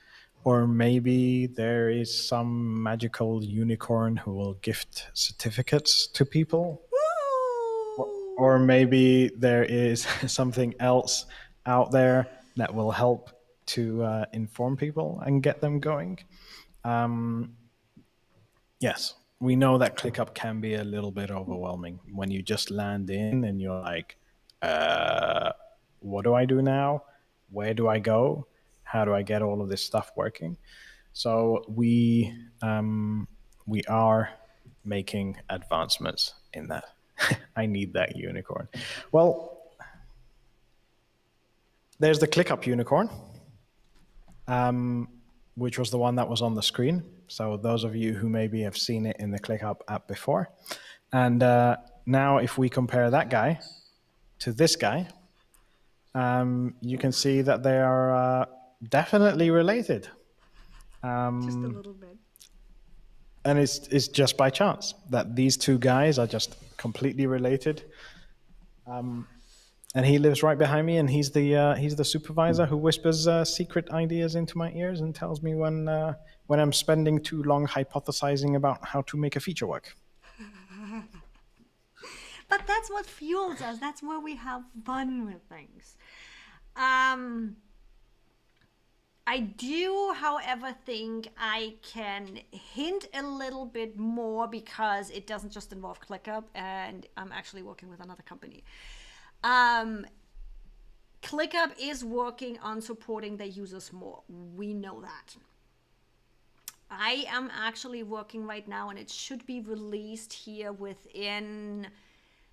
C: Or maybe there is some magical unicorn who will gift certificates to people. Or maybe there is something else out there that will help to inform people and get them going. Yes, we know that ClickUp can be a little bit overwhelming when you just land in and you're like, what do I do now? Where do I go? How do I get all of this stuff working? So we are making advancements in that. I need that unicorn. Well, there's the ClickUp unicorn, which was the one that was on the screen. So those of you who maybe have seen it in the ClickUp app before. And now if we compare that guy to this guy, you can see that they are definitely related.
B: Just a little bit.
C: And it's just by chance that these two guys are just completely related. And he lives right behind me, and he's the supervisor who whispers secret ideas into my ears and tells me when I'm spending too long hypothesizing about how to make a feature work.
B: But that's what fuels us. That's where we have fun with things. I do, however, think I can hint a little bit more because it doesn't just involve ClickUp, and I'm actually working with another company. ClickUp is working on supporting their users more. We know that. I am actually working right now, and it should be released here within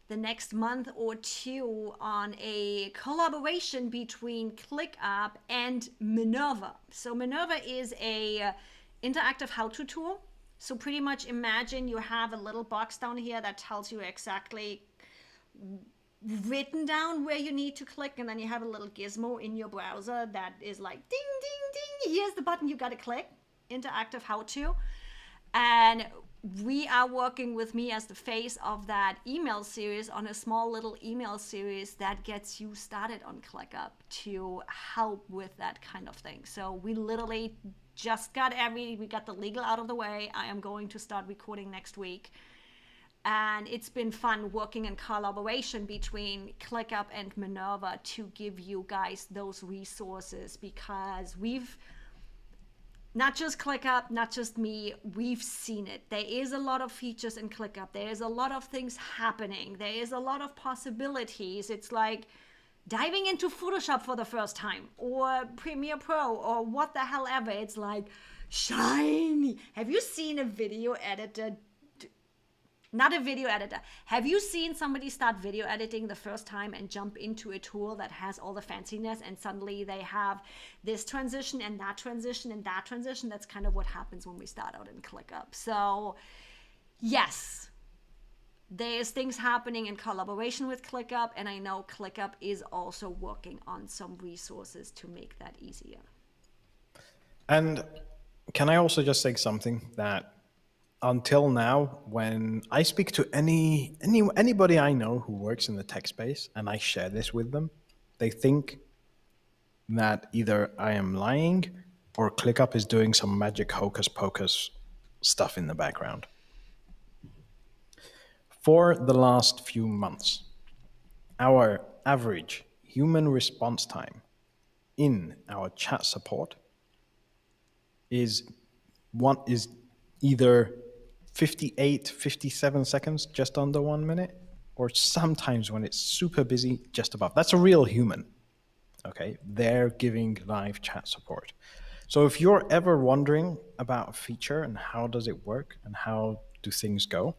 B: the next month or two, on a collaboration between ClickUp and Minerva. So Minerva is a interactive how-to tool. So pretty much imagine you have a little box down here that tells you exactly written down where you need to click, and then you have a little gizmo in your browser that is like ding ding ding, here's the button you got to click. Interactive how-to. And we are working with me as the face of that email series on a small little email series that gets you started on ClickUp to help with that kind of thing. So we literally just got we got the legal out of the way. I am going to start recording next week. And it's been fun working in collaboration between ClickUp and Minerva to give you guys those resources, because we've, not just ClickUp, not just me, we've seen it. There is a lot of features in ClickUp. There is a lot of things happening. There is a lot of possibilities. It's like diving into Photoshop for the first time, or Premiere Pro, or what the hell ever. It's like shiny. Have you seen a video editor? Not a video editor. Have you seen somebody start video editing the first time and jump into a tool that has all the fanciness, and suddenly they have this transition and that transition and that transition? That's kind of what happens when we start out in ClickUp. So yes, there's things happening in collaboration with ClickUp, and I know ClickUp is also working on some resources to make that easier.
C: And can I also just say something that until now, when I speak to anybody I know who works in the tech space and I share this with them, they think that either I am lying or ClickUp is doing some magic hocus pocus stuff in the background. For the last few months, our average human response time in our chat support is either 58, 57 seconds, just under 1 minute, or sometimes when it's super busy, just above. That's a real human, okay? They're giving live chat support. So if you're ever wondering about a feature and how does it work and how do things go,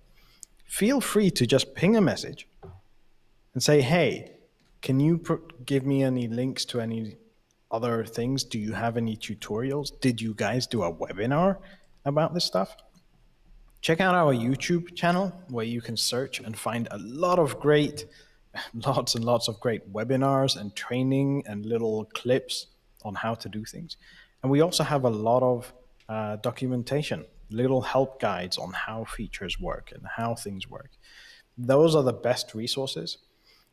C: feel free to just ping a message and say, hey, can you give me any links to any other things? Do you have any tutorials? Did you guys do a webinar about this stuff? Check out our YouTube channel, where you can search and find a lot of great, lots and lots of great webinars and training and little clips on how to do things. And we also have a lot of documentation, little help guides on how features work and how things work. Those are the best resources.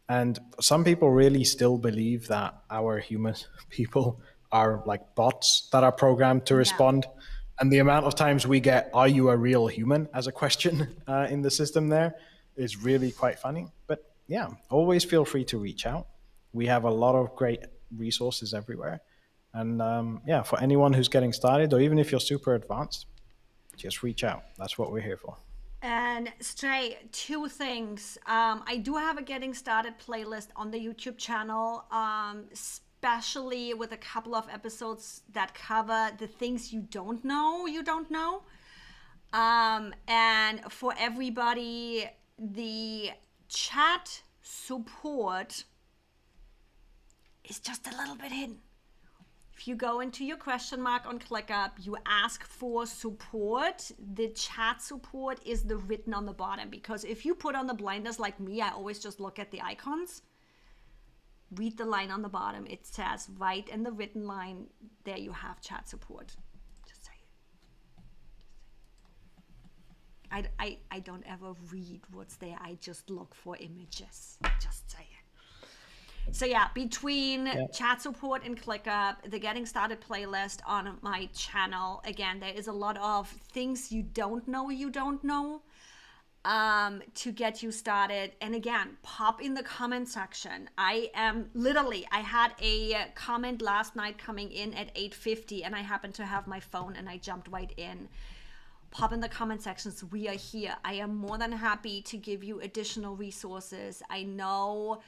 C: And some people really still believe that our human people are like bots that are programmed to respond. And the amount of times we get, are you a real human, as a question in the system there is really quite funny. But yeah, always feel free to reach out. We have a lot of great resources everywhere. And yeah, for anyone who's getting started, or even if you're super advanced, just reach out. That's what we're here for.
B: And Stray, two things. I do have a getting started playlist on the YouTube channel, especially with a couple of episodes that cover the things you don't know. And for everybody, the chat support is just a little bit hidden. If you go into your question mark on ClickUp, you ask for support, the chat support is the written on the bottom. Because if you put on the blinders like me, I always just look at the icons. Read the line on the bottom. It says right in the written line, there you have chat support. Just say it. I don't ever read what's there. I just look for images. Just say it. So yeah, between chat support and ClickUp, the Getting Started playlist on my channel, again, there is a lot of things you don't know. to get you started. And again, pop in the comment section. I had a comment last night coming in at 8:50, and I happened to have my phone and I jumped right in. Pop in the comment sections. We are here. I am more than happy to give you additional resources. I know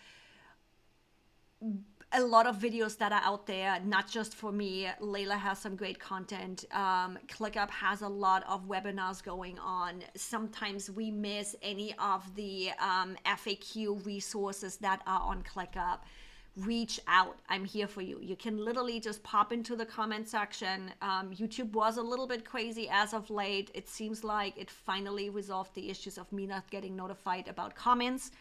B: a lot of videos that are out there, not just for me. Layla has some great content. ClickUp has a lot of webinars going on. Sometimes we miss any of the FAQ resources that are on ClickUp. Reach out. I'm here for you. You can literally just pop into the comment section. YouTube was a little bit crazy as of late. It seems like it finally resolved the issues of me not getting notified about comments.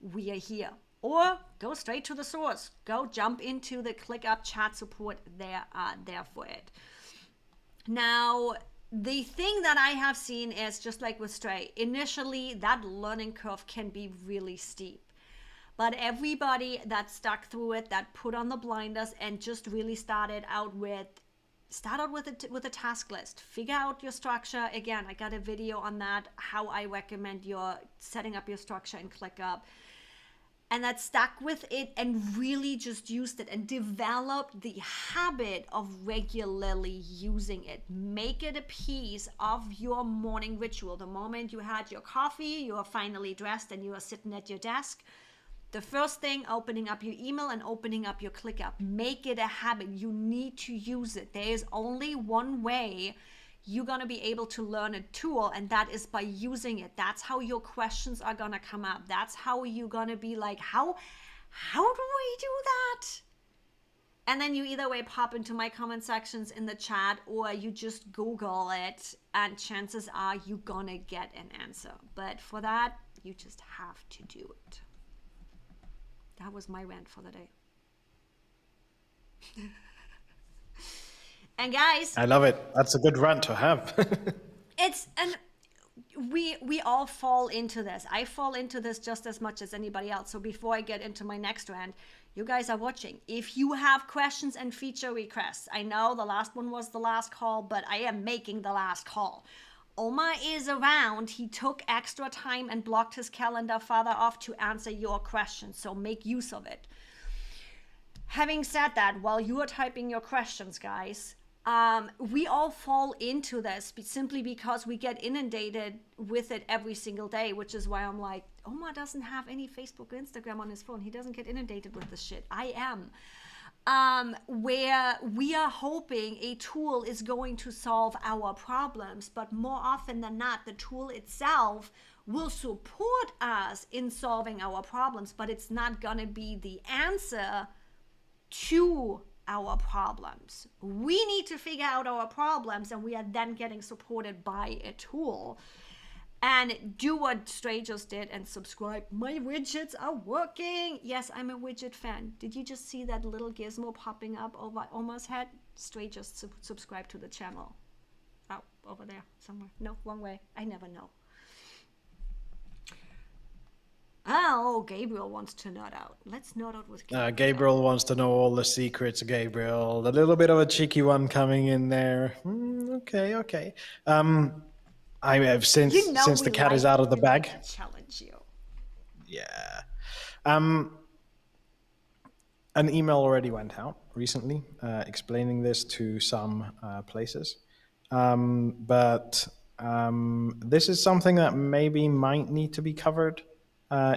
B: We are here. Or go straight to the source. Go jump into the ClickUp chat support. There for it. Now, the thing that I have seen is, just like with Stray, initially that learning curve can be really steep. But everybody that stuck through it, that put on the blinders and just really start out with a task list. Figure out your structure. Again, I got a video on that, how I recommend your setting up your structure in ClickUp. And that stuck with it and really just used it and developed the habit of regularly using it. Make it a piece of your morning ritual. The moment you had your coffee, you are finally dressed and you are sitting at your desk. The first thing, opening up your email and opening up your ClickUp. Make it a habit. You need to use it. There is only one way you're going to be able to learn a tool, and that is by using it. That's how your questions are going to come up. That's how you're going to be like, how do I do that? And then you either way pop into my comment sections in the chat, or you just Google it, and chances are you're going to get an answer. But for that, you just have to do it. That was my rant for the day. And guys,
C: I love it. That's a good rant to have.
B: we all fall into this. I fall into this just as much as anybody else. So before I get into my next rant, you guys are watching. If you have questions and feature requests, I know the last one was the last call, but I am making the last call. Omar is around. He took extra time and blocked his calendar farther off to answer your questions. So make use of it. Having said that, while you are typing your questions, guys, we all fall into this simply because we get inundated with it every single day, which is why I'm like, Omar doesn't have any Facebook or Instagram on his phone. He doesn't get inundated with this shit. I am. Where we are hoping a tool is going to solve our problems, but more often than not, the tool itself will support us in solving our problems, but it's not going to be the answer to our problems. We need to figure out our problems, and we are then getting supported by a tool. And do what Stray just did and subscribe. My widgets are working. Yes, I'm a widget fan. Did you just see that little gizmo popping up over Omar's head? Stray just subscribe to the channel. Oh, over there somewhere. No, wrong way. I never know. Oh, Gabriel wants to nerd out. Let's nerd out with Gabriel.
C: Gabriel wants to know all the secrets, Gabriel. A little bit of a cheeky one coming in there. Okay. I have since the cat is out of the bag.
B: Challenge you.
C: Yeah. An email already went out recently explaining this to some places. But this is something that maybe might need to be covered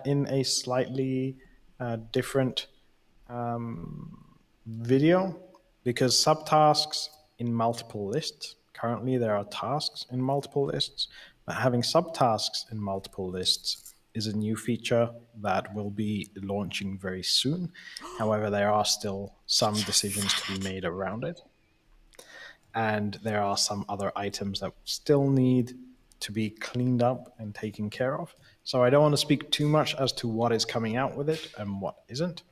C: in a slightly different video, because subtasks in multiple lists, currently there are tasks in multiple lists, but having subtasks in multiple lists is a new feature that will be launching very soon. However, there are still some decisions to be made around it. And there are some other items that still need to be cleaned up and taken care of. So I don't want to speak too much as to what is coming out with it and what isn't.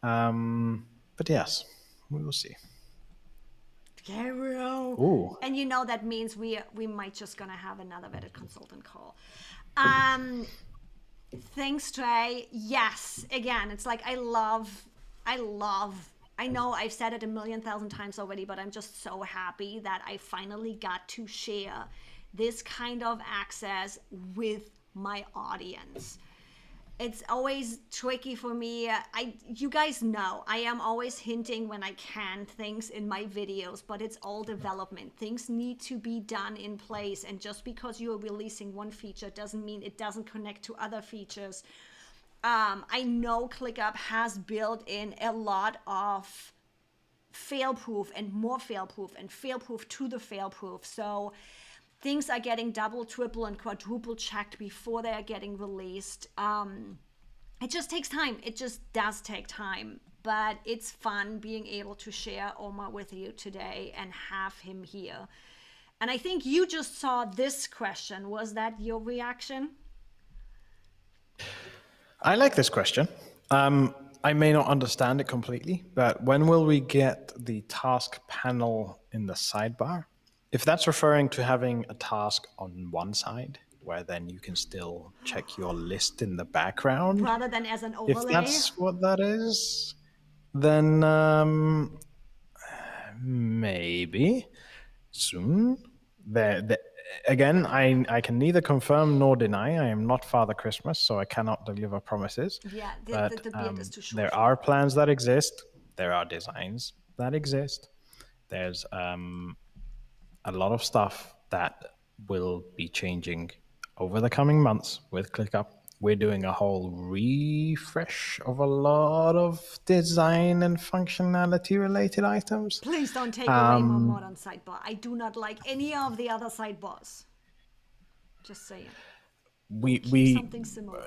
C: But yes, we will see.
B: Gabriel.
C: Ooh.
B: And you know that means we might just gonna have another vetted consultant call. Thanks, Trey. Yes, again, it's like I know I've said it 1,000,000 times already, but I'm just so happy that I finally got to share this kind of access with my audience. It's always tricky for me. You guys know, I am always hinting when I can things in my videos, but it's all development. Things need to be done in place, and just because you're releasing one feature doesn't mean it doesn't connect to other features. I know ClickUp has built in a lot of fail-proof and more fail-proof and fail-proof to the fail-proof. So things are getting double, triple, and quadruple checked before they are getting released. It just takes time. It just does take time. But it's fun being able to share Omar with you today and have him here. And I think you just saw this question. Was that your reaction?
C: I like this question. I may not understand it completely, but when will we get the task panel in the sidebar? If that's referring to having a task on one side, where then you can still check your list in the background,
B: Rather than as an
C: if
B: overlay?
C: that's what that is, then maybe soon. Again, I can neither confirm nor deny. I am not Father Christmas, so I cannot deliver promises.
B: Yeah,
C: But
B: the beard is too short.
C: there are plans that exist. There are designs that exist. There's a lot of stuff that will be changing over the coming months with ClickUp. We're doing a whole refresh of a lot of design and functionality related items.
B: Please don't take away my modern sidebar. I do not like any of the other sidebars. Just saying.
C: We
B: Something similar.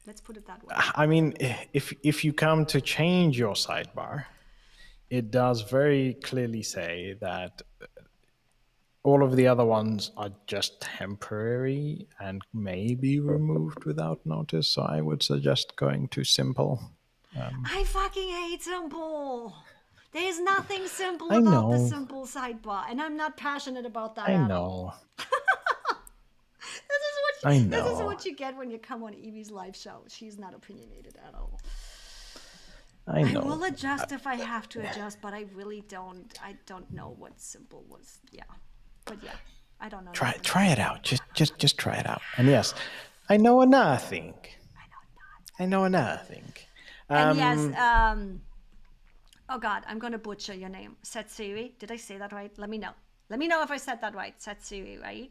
B: Let's put it that way.
C: I mean, if you come to change your sidebar, it does very clearly say that all of the other ones are just temporary and may be removed without notice. So I would suggest going to simple.
B: I fucking hate simple. There's nothing simple
C: I
B: about the
C: know.
B: simple sidebar, and I'm not passionate about that
C: I
B: at all.
C: know.
B: This is
C: know.
B: what you get when you come on Evie's live show. She's not opinionated at all.
C: I know.
B: I will adjust if I have to adjust, but I really don't. I don't know what simple was. Yeah, but yeah, I don't know.
C: Try it out. Just try it out. And yes, I know another thing. I know another thing.
B: And yes, oh God, I'm gonna butcher your name. Satsiri. Did I say that right? Let me know. Let me know if I said that right. Satsiri, right?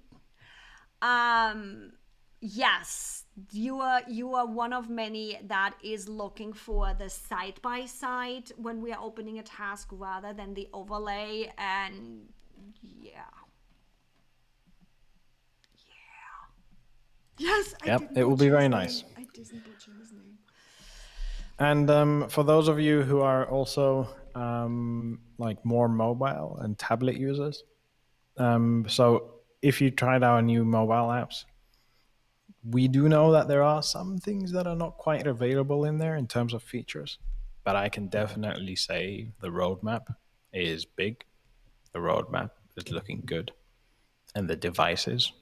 B: Yes, you are one of many that is looking for the side by side when we are opening a task rather than the overlay. And yeah. Yes.
C: Yep, it will be very nice.
B: I didn't butcher his name.
C: And for those of you who are also like more mobile and tablet users, so if you tried our new mobile apps, we do know that there are some things that are not quite available in there in terms of features, but I can definitely say the roadmap is big. The roadmap is looking good, and the devices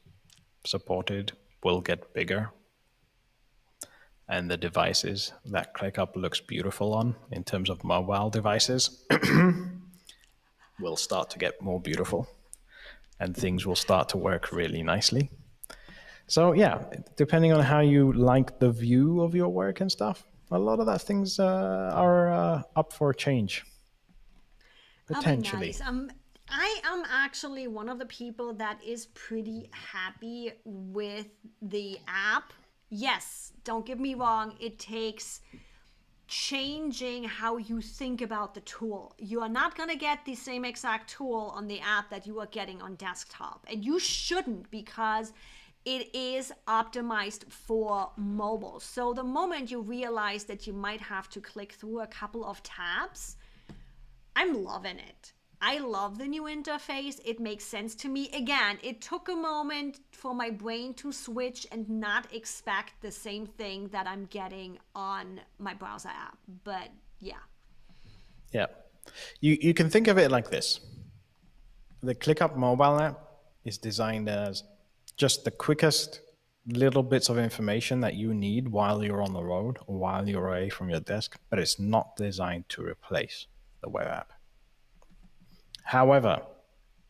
C: supported will get bigger. And the devices that ClickUp looks beautiful on in terms of mobile devices will start to get more beautiful, and things will start to work really nicely. So yeah, depending on how you like the view of your work and stuff, a lot of that things are up for change. Potentially.
B: Oh, nice. I am actually one of the people that is pretty happy with the app. Yes, don't get me wrong, it takes changing how you think about the tool. You are not going to get the same exact tool on the app that you are getting on desktop. And you shouldn't, because it is optimized for mobile. So the moment you realize that you might have to click through a couple of tabs, I'm loving it. I love the new interface. It makes sense to me. Again, it took a moment for my brain to switch and not expect the same thing that I'm getting on my browser app. But yeah.
C: Yeah. You can think of it like this. The ClickUp mobile app is designed as just the quickest little bits of information that you need while you're on the road or while you're away from your desk, but it's not designed to replace the web app. However,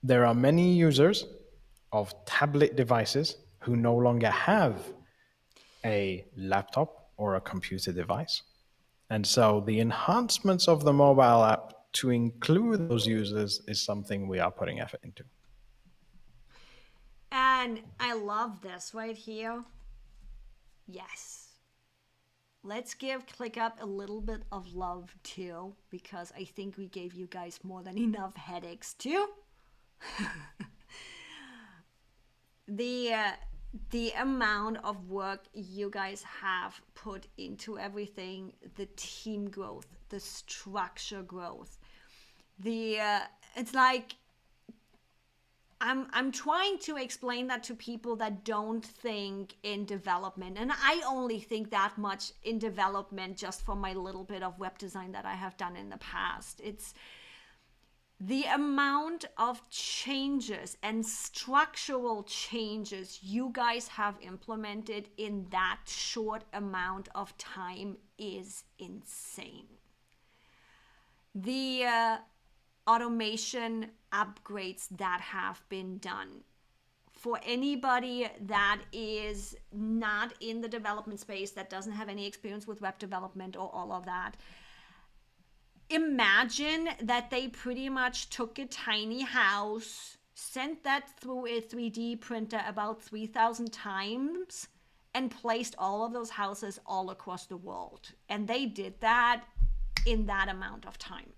C: there are many users of tablet devices who no longer have a laptop or a computer device. And so the enhancements of the mobile app to include those users is something we are putting effort into.
B: And I love this right here. Yes. Let's give ClickUp a little bit of love too, because I think we gave you guys more than enough headaches too. The amount of work you guys have put into everything, the team growth, the structure growth, it's like I'm trying to explain that to people that don't think in development, and I only think that much in development just from my little bit of web design that I have done in the past. It's the amount of changes and structural changes you guys have implemented in that short amount of time is insane. The automation upgrades that have been done. For anybody that is not in the development space, that doesn't have any experience with web development or all of that, imagine that they pretty much took a tiny house, sent that through a 3D printer about 3,000 times, and placed all of those houses all across the world. And they did that in that amount of time.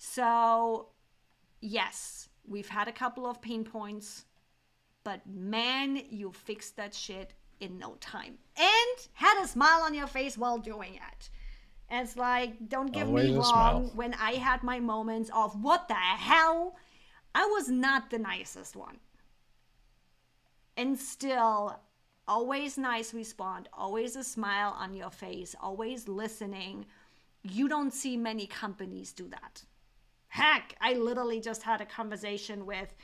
B: So, yes, we've had a couple of pain points, but man, you fixed that shit in no time. And had a smile on your face while doing it. And it's like, don't get
C: Always
B: me
C: a
B: wrong,
C: smile.
B: when I had my moments of what the hell, I was not the nicest one. And still, always nice respond, always a smile on your face, always listening. You don't see many companies do that. Heck, I literally just had a conversation with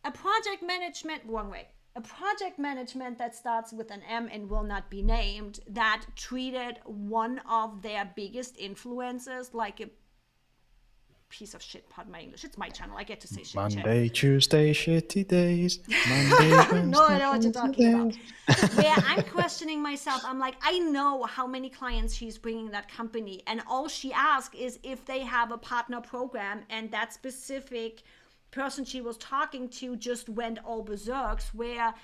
B: a project management that starts with an M and will not be named, that treated one of their biggest influencers like a piece of shit. Pardon my English. It's my channel. I get to say shit.
C: Monday, Tuesday, shitty days. Monday, Wednesday,
B: No, I know what you're talking about.
C: Thursday.
B: Where I'm questioning myself. I'm like, I know how many clients she's bringing that company, and all she asks is if they have a partner program, and that specific person she was talking to just went all berserks, where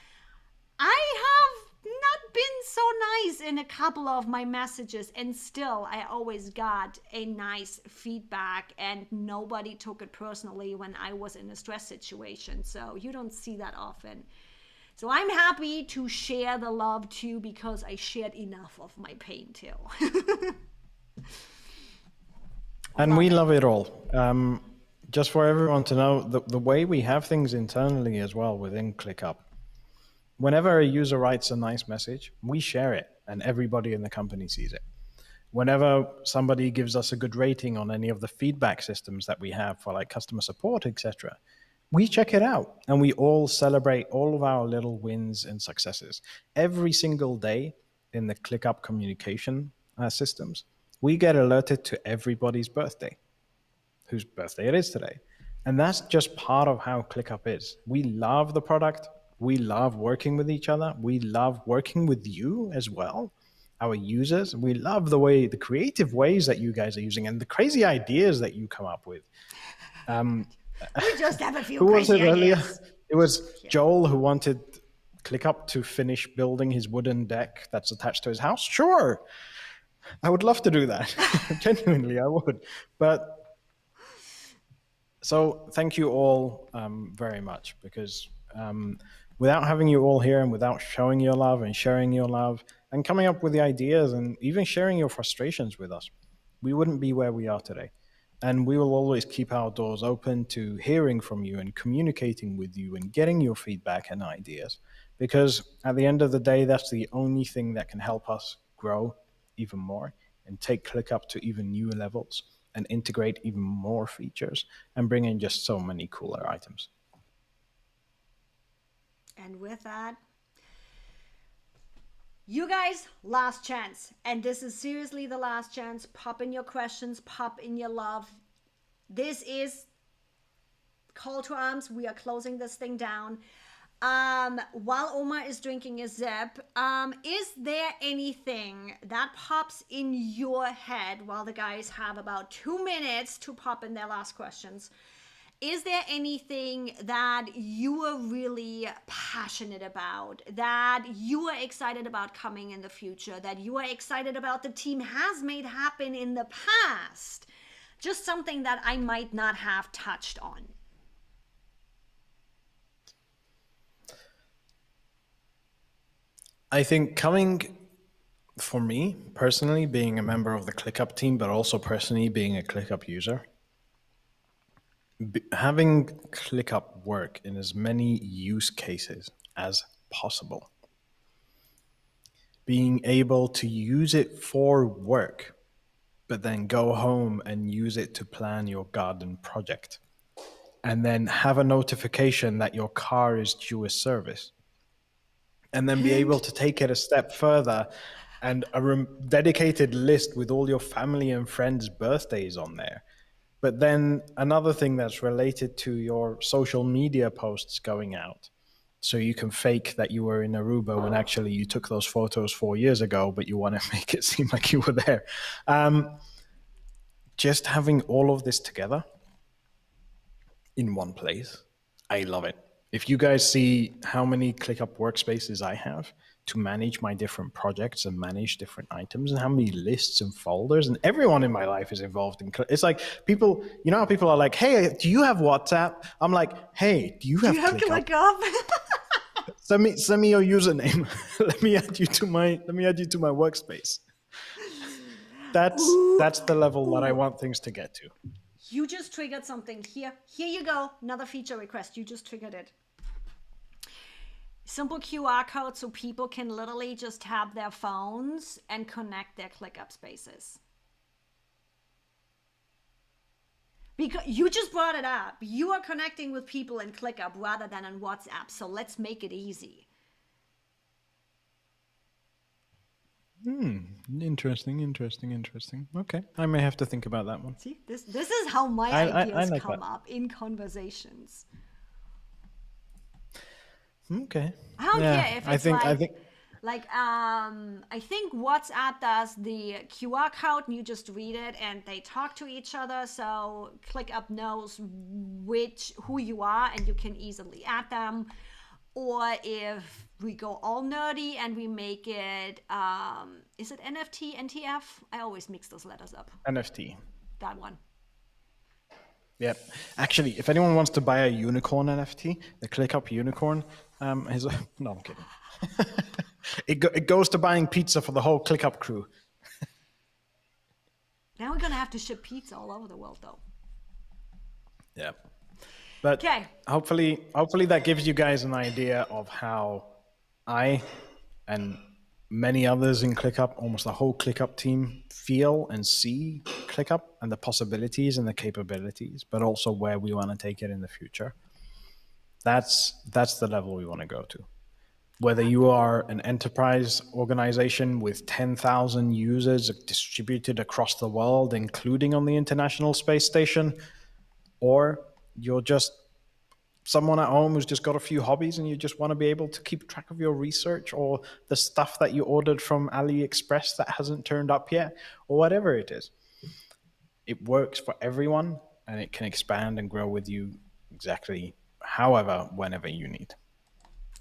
B: I have not been so nice in a couple of my messages, and still I always got a nice feedback and nobody took it personally when I was in a stress situation. So you don't see that often. So I'm happy to share the love too, because I shared enough of my pain too.
C: And we love it all. Just for everyone to know, the way we have things internally as well within ClickUp, whenever a user writes a nice message, we share it and everybody in the company sees it. Whenever somebody gives us a good rating on any of the feedback systems that we have for like customer support, etc., we check it out and we all celebrate all of our little wins and successes. Every single day in the ClickUp communication systems, we get alerted to everybody's birthday, whose birthday it is today. And that's just part of how ClickUp is. We love the product. We love working with each other. We love working with you as well, our users. We love the creative ways that you guys are using and the crazy ideas that you come up with.
B: We just have a few
C: Who was
B: crazy
C: it earlier?
B: ideas.
C: It was Joel who wanted ClickUp to finish building his wooden deck that's attached to his house. Sure, I would love to do that. Genuinely, I would. But so thank you all very much, because without having you all here and without showing your love and sharing your love and coming up with the ideas and even sharing your frustrations with us, we wouldn't be where we are today. And we will always keep our doors open to hearing from you and communicating with you and getting your feedback and ideas, because at the end of the day, that's the only thing that can help us grow even more and take ClickUp to even newer levels and integrate even more features and bring in just so many cooler items.
B: And with that, you guys, last chance. And this is seriously the last chance. Pop in your questions, pop in your love. This is call to arms. We are closing this thing down. While Omar is drinking a sip, is there anything that pops in your head while the guys have about 2 minutes to pop in their last questions? Is there anything that you are really passionate about, that you are excited about coming in the future, that you are excited about the team has made happen in the past? Just something that I might not have touched on.
C: I think coming for me personally, being a member of the ClickUp team, but also personally being a ClickUp user, having ClickUp work in as many use cases as possible, being able to use it for work, but then go home and use it to plan your garden project, and then have a notification that your car is due a service, and then be able to take it a step further and a dedicated list with all your family and friends' birthdays on there. But then another thing that's related to your social media posts going out. So you can fake that you were in Aruba when actually you took those photos 4 years ago, but you want to make it seem like you were there. Just having all of this together in one place, I love it. If you guys see how many ClickUp workspaces I have to manage my different projects and manage different items, and how many lists and folders, and everyone in my life is involved in it's like people, you know how people are like, hey, do you have WhatsApp? I'm like, hey, do you have ClickUp?
B: ClickUp?
C: Send me your username. let me add you to my workspace. That's the level that I want things to get to.
B: You just triggered something. Here you go. Another feature request. You just triggered it. Simple QR code so people can literally just tap their phones and connect their ClickUp spaces. Because you just brought it up. You are connecting with people in ClickUp rather than on WhatsApp. So let's make it easy.
C: Interesting. Okay, I may have to think about that one.
B: See, this is how my ideas like come up in conversations.
C: Okay.
B: I don't care if it's
C: I
B: think WhatsApp does the QR code and you just read it and they talk to each other. So ClickUp knows who you are and you can easily add them. Or if we go all nerdy and we make it, is it NFT, NTF? I always mix those letters up.
C: NFT.
B: That one.
C: Yep. Actually, if anyone wants to buy a unicorn NFT, the ClickUp unicorn is no, I'm kidding. It goes to buying pizza for the whole ClickUp crew.
B: Now we're gonna have to ship pizza all over the world, though.
C: Yeah. But hopefully that gives you guys an idea of how I and many others in ClickUp, almost the whole ClickUp team, feel and see ClickUp and the possibilities and the capabilities, but also where we want to take it in the future. That's the level we want to go to. Whether you are an enterprise organization with 10,000 users distributed across the world, including on the International Space Station, or you're just someone at home who's just got a few hobbies and you just want to be able to keep track of your research or the stuff that you ordered from AliExpress that hasn't turned up yet, or whatever it is. It works for everyone and it can expand and grow with you exactly however, whenever you need.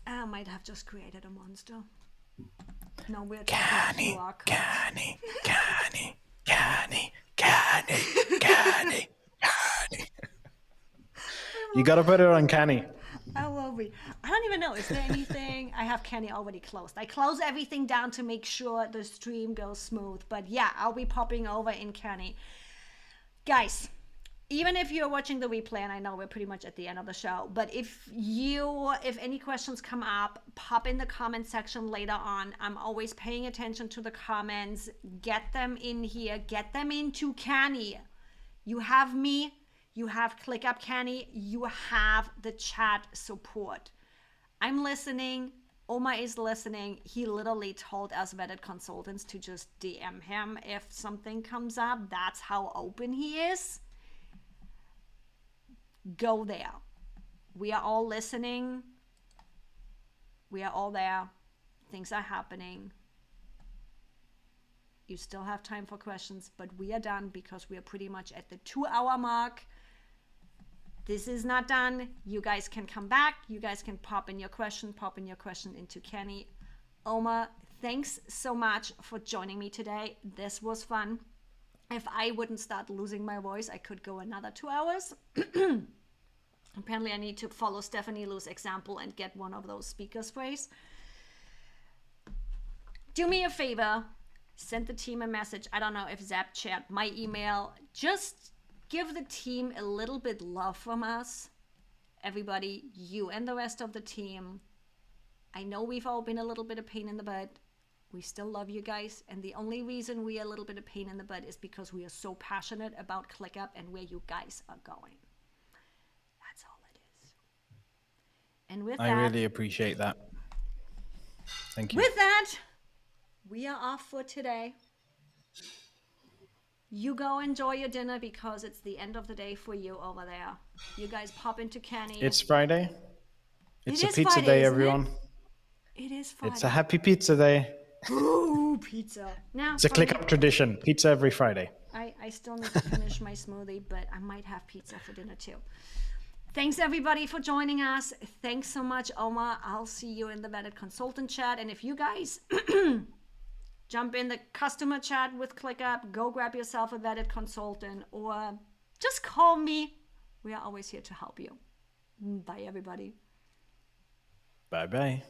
B: I might have just created a monster. No, we're talking QR codes.
C: Canny. You gotta put it on Canny.
B: I will be. I don't even know. Is there anything? I have Canny already closed. I close everything down to make sure the stream goes smooth. But yeah, I'll be popping over in Canny. Guys, even if you're watching the replay, and I know we're pretty much at the end of the show, but if any questions come up, pop in the comment section later on. I'm always paying attention to the comments. Get them in here. Get them into Canny. You have me. You have ClickUp Canny. You have the chat support. I'm listening. Omar is listening. He literally told us vetted consultants to just DM him if something comes up. That's how open he is. Go there. We are all listening. We are all there. Things are happening. You still have time for questions, but we are done because we are pretty much at the 2-hour mark. This is not done. You guys can come back. You guys can pop in your question into Kenny. Omar, thanks so much for joining me today. This was fun. If I wouldn't start losing my voice, I could go another 2 hours. Apparently, I need to follow Stephanie Lou's example and get one of those speaker sprays. Do me a favor. Send the team a message. I don't know if Zap shared my email. Just give the team a little bit love from us. Everybody, you and the rest of the team. I know we've all been a little bit of pain in the butt. We still love you guys. And the only reason we are a little bit of pain in the butt is because we are so passionate about ClickUp and where you guys are going. That's all it is. And with that,
C: I really appreciate that. Thank you.
B: with that, we are off for today. You go enjoy your dinner because it's the end of the day for you over there. You guys pop into Kenny.
C: It's Friday. It's
B: It
C: a
B: is
C: pizza
B: Friday,
C: day,
B: isn't
C: everyone.
B: It is Friday.
C: It's a happy pizza day.
B: Ooh, pizza. Now,
C: It's a
B: for me,
C: ClickUp tradition. Pizza every Friday.
B: I still need to finish my smoothie, but I might have pizza for dinner too. Thanks everybody for joining us. Thanks so much, Omar. I'll see you in the Vetted Consultant chat. And if you guys jump in the customer chat with ClickUp, go grab yourself a Vetted Consultant or just call me. We are always here to help you. Bye, everybody.
C: Bye-bye.